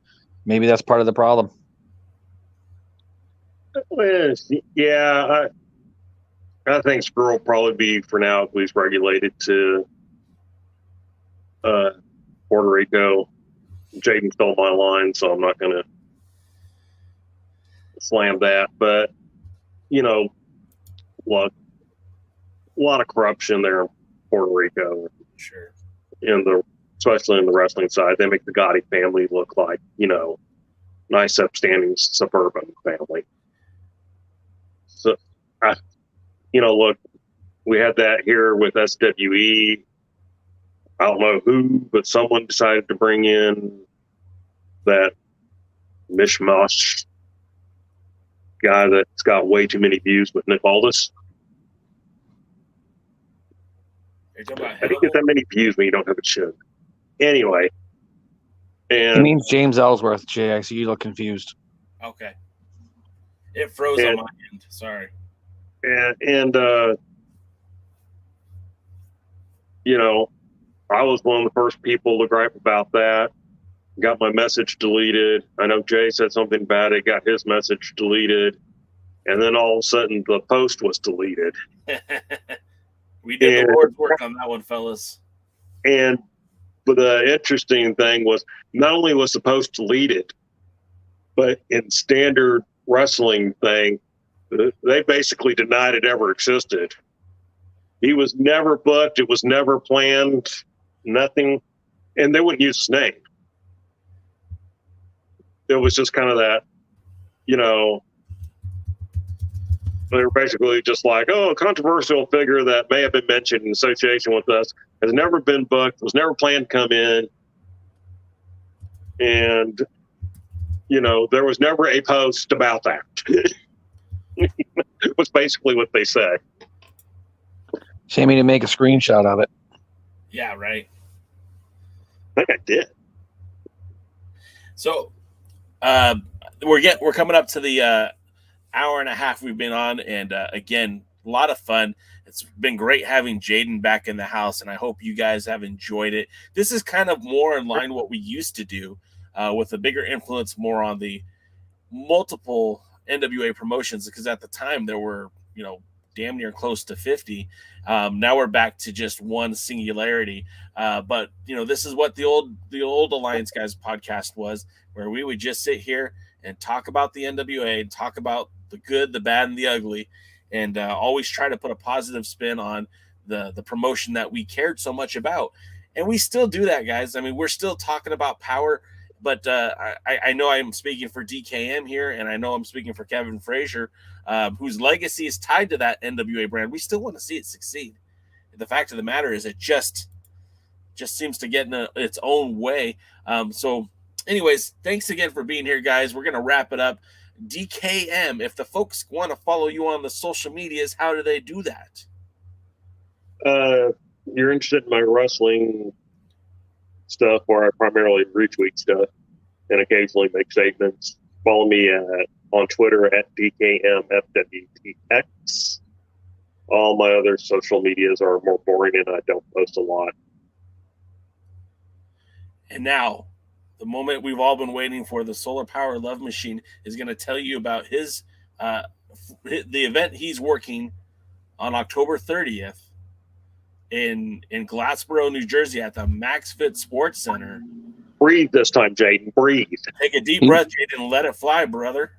Maybe that's part of the problem. Yeah, I think Scurll will probably be, for now at least, regulated to Puerto Rico. Jaden stole my line, so I'm not going to slam that. But, a lot of corruption there in Puerto Rico. Sure. Especially in the wrestling side. They make the Gotti family look like, nice, upstanding suburban family. So, look, we had that here with SWE. I don't know who, but someone decided to bring in that mishmash guy that's got way too many views with Nick Aldis. How do you get that many views when you don't have a show? Anyway. It means James Ellsworth, Jay. I see you look confused. Okay. It froze on my end. Sorry. I was one of the first people to gripe about that. Got my message deleted. I know Jay said something about it, got his message deleted. And then all of a sudden the post was deleted. We did the Lord's work on that one, fellas. But the interesting thing was not only was the post deleted, but in standard wrestling thing, they basically denied it ever existed. He was never booked. It was never planned. Nothing. And they wouldn't use his name. It was just kind of that, they were basically just like, a controversial figure that may have been mentioned in association with us has never been booked, was never planned to come in. And, there was never a post about that. Was basically what they said. Shame me to make a screenshot of it. Yeah, right. I think I did. So we're coming up to the hour and a half we've been on, and again, a lot of fun. It's been great having Jaden back in the house, and I hope you guys have enjoyed it. This is kind of more in line what we used to do, with a bigger influence more on the multiple NWA promotions, because at the time there were, damn near close to 50. Now we're back to just one singularity. But this is what the old Alliance Guys podcast was, where we would just sit here and talk about the NWA and talk about the good, the bad, and the ugly, and always try to put a positive spin on the promotion that we cared so much about. And we still do that, guys. I mean, we're still talking about power, but I know I'm speaking for DKM here, and I know I'm speaking for Kevin Frazier, whose legacy is tied to that NWA brand. We still want to see it succeed. The fact of the matter is it just seems to get in its own way. So anyways, thanks again for being here, guys. We're going to wrap it up. DKM, if the folks want to follow you on the social medias, how do they do that? You're interested in my wrestling stuff, where I primarily retweet stuff and occasionally make statements. Follow me on Twitter at DKMFWTX. All my other social medias are more boring and I don't post a lot. And now, the moment we've all been waiting for, the Solar Power Love Machine is going to tell you about the event he's working on October 30th in Glassboro, New Jersey at the MaxFit Sports Center. Breathe this time, Jaden. Breathe. Take a deep breath, Jaden, and let it fly, brother.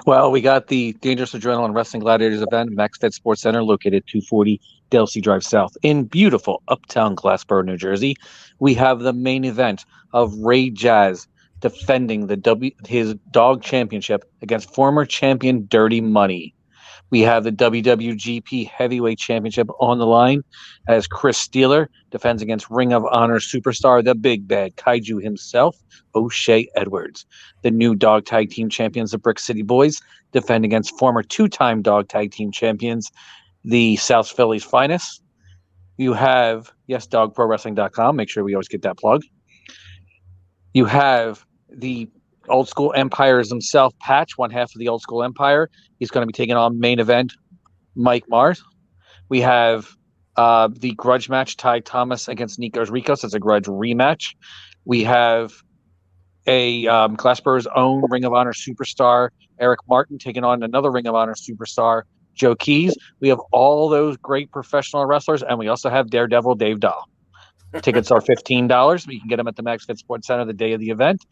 Well, we got the Dangerous Adrenaline Wrestling Gladiators event, MaxFit Sports Center, located at 240 Delsea Drive South in beautiful uptown Glassboro, New Jersey. We have the main event of Ray Jazz defending his dog championship against former champion Dirty Money. We have the WWGP Heavyweight Championship on the line as Chris Steeler defends against Ring of Honor superstar, the big bad kaiju himself, O'Shea Edwards. The new dog tag team champions, the Brick City Boys, defend against former two-time dog tag team champions, the South Philly's Finest. You have, yes, dogprowrestling.com. Make sure we always get that plug. You have the Old School Empires himself, Patch, one half of the Old School Empire. He's going to be taking on main event Mike Mars. We have the grudge match, Ty Thomas against Nikos Ricos. It's a grudge rematch. We have a Glassboro's own Ring of Honor superstar, Eric Martin, taking on another Ring of Honor superstar, Joe Keys. We have all those great professional wrestlers, and we also have Daredevil Dave Dahl. Tickets are $15. You can get them at the MaxFit Sports Center the day of the event.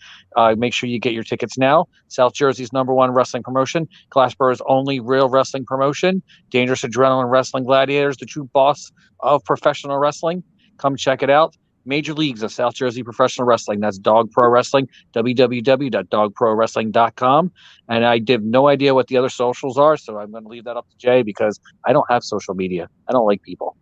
Make sure you get your tickets now. South Jersey's #1 wrestling promotion, Glassboro's only real wrestling promotion, Dangerous Adrenaline Wrestling Gladiators, the true boss of professional wrestling. Come check it out. Major Leagues of South Jersey Professional Wrestling. That's Dog Pro Wrestling, www.dogprowrestling.com. And I have no idea what the other socials are, so I'm going to leave that up to Jay because I don't have social media. I don't like people.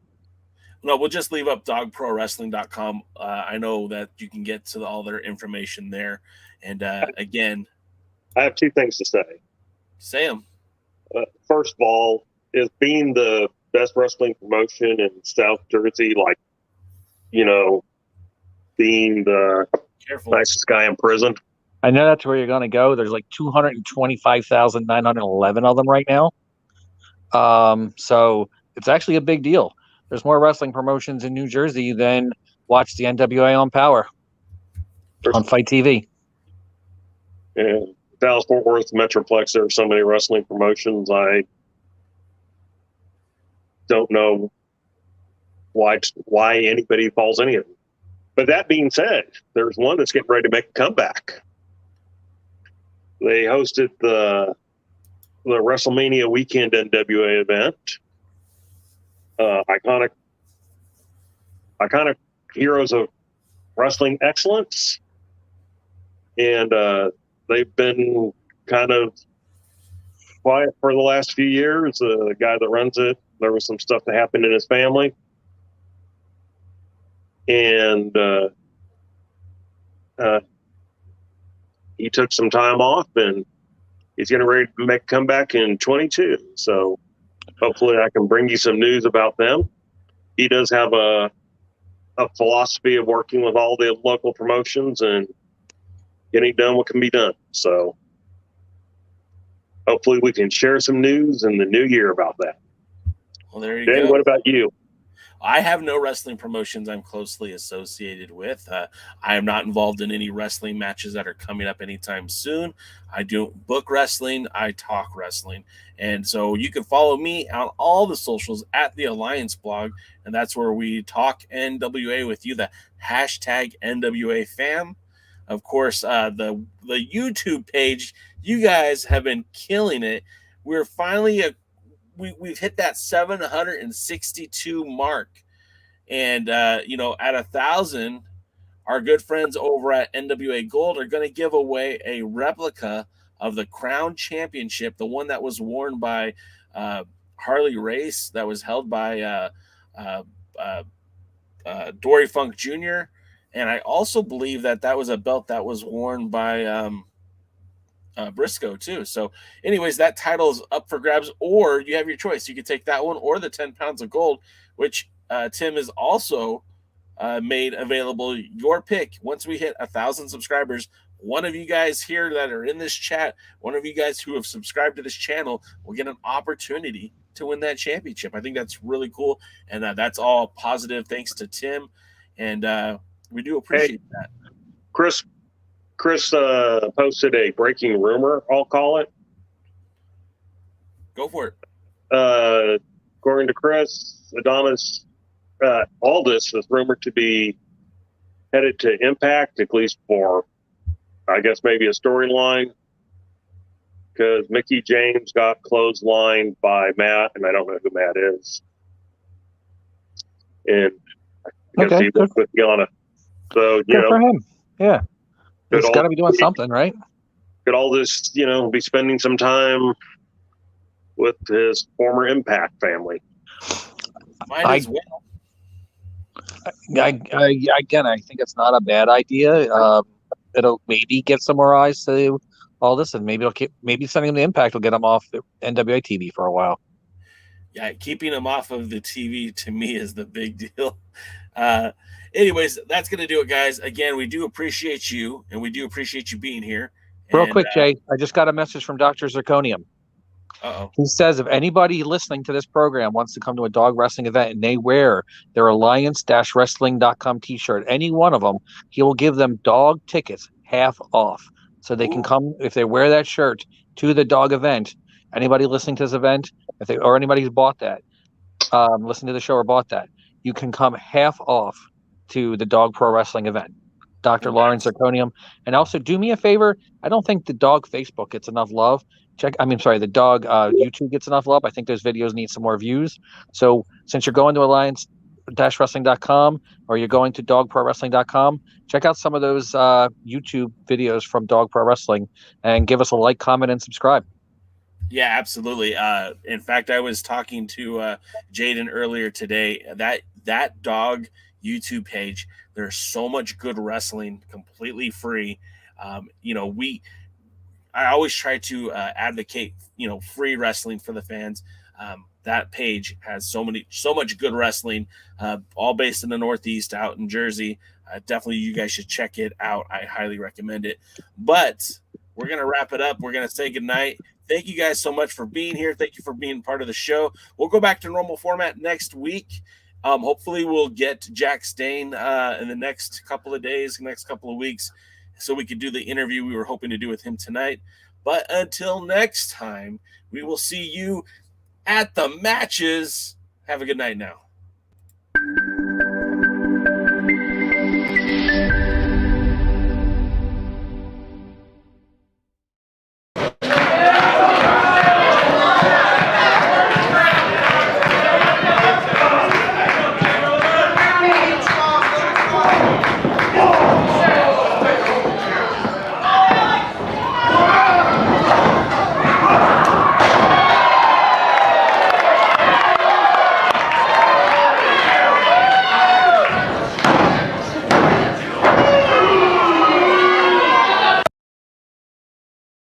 No, we'll just leave up dogprowrestling.com. I know that you can get to all their information there. And again, I have two things to say. Say them. First of all, is being the best wrestling promotion in South Jersey, like, being the nicest guy in prison? I know that's where you're going to go. There's like 225,911 of them right now. So it's actually a big deal. There's more wrestling promotions in New Jersey than watch the NWA on Power on Fight TV. Yeah, Dallas Fort Worth Metroplex. There are so many wrestling promotions. I don't know why anybody follows any of them. But that being said, there's one that's getting ready to make a comeback. They hosted the WrestleMania weekend NWA event. Iconic heroes of wrestling excellence, and they've been kind of quiet for the last few years. The guy that runs it, there was some stuff that happened in his family, and he took some time off, and he's getting ready to make a comeback in 22. So hopefully I can bring you some news about them. He does have a philosophy of working with all the local promotions and getting done what can be done. So hopefully we can share some news in the new year about that. Well, there you Dan, go. what about you? I have no wrestling promotions I'm closely associated with. I am not involved in any wrestling matches that are coming up anytime soon. I don't book wrestling. I talk wrestling. And so you can follow me on all the socials at the Alliance blog. And that's where we talk NWA with you, the hashtag NWA fam. Of course, the YouTube page, you guys have been killing it. We're finally we've hit that 762 mark, and at 1,000, our good friends over at NWA Gold are going to give away a replica of the Crown Championship, the one that was worn by Harley Race, that was held by Dory Funk Jr. And I also believe that was a belt that was worn by Briscoe too. So anyways, that title is up for grabs, or you have your choice. You could take that one or the 10 pounds of gold, which Tim is also made available. Your pick. Once we hit 1,000 subscribers, one of you guys here that are in this chat, one of you guys who have subscribed to this channel will get an opportunity to win that championship. I think that's really cool, and that's all positive thanks to Tim, and we do appreciate that. Chris posted a breaking rumor, I'll call it. Go for it. According to Chris, Adonis Aldis is rumored to be headed to Impact, at least for, I guess, maybe a storyline, because Mickey James got clotheslined by Matt, and I don't know who Matt is. And I guess he was with Yana. So, good for him. Yeah. He's got to be doing something, right? Could Aldis, be spending some time with his former Impact family. Might as well. Again, I think it's not a bad idea. It'll maybe get some more eyes to all this, and maybe sending him the Impact will get him off the NWA TV for a while. Yeah, keeping him off of the TV to me is the big deal. Anyways, that's going to do it, guys. Again, we do appreciate you, and we do appreciate you being here. Real quick, Jay, I just got a message from Dr. Zirconium. Uh-oh. He says if anybody listening to this program wants to come to a dog wrestling event and they wear their alliance-wrestling.com t-shirt, any one of them, he will give them dog tickets half off. So they can come, if they wear that shirt, to the dog event. Anybody listening to this event, or anybody who's bought that, listened to the show or bought that, you can come half off to the Dog Pro Wrestling event. Dr. Lawrence Zirconium. And also do me a favor. I don't think the dog Facebook gets enough love. The dog YouTube gets enough love. I think those videos need some more views. So since you're going to alliance-wrestling.com or you're going to dogprowrestling.com, check out some of those YouTube videos from Dog Pro Wrestling and give us a like, comment, and subscribe. Yeah, absolutely. In fact, I was talking to Jaden earlier today. That dog YouTube page, there's so much good wrestling completely free. I always try to advocate, free wrestling for the fans. That page has so much good wrestling, all based in the Northeast out in Jersey. Definitely you guys should check it out. I highly recommend it. But we're going to wrap it up. We're going to say goodnight. Thank you guys so much for being here. Thank you for being part of the show. We'll go back to normal format next week. Hopefully we'll get Jax Dane in the next couple of days, next couple of weeks, so we could do the interview we were hoping to do with him tonight. But until next time, we will see you at the matches. Have a good night now.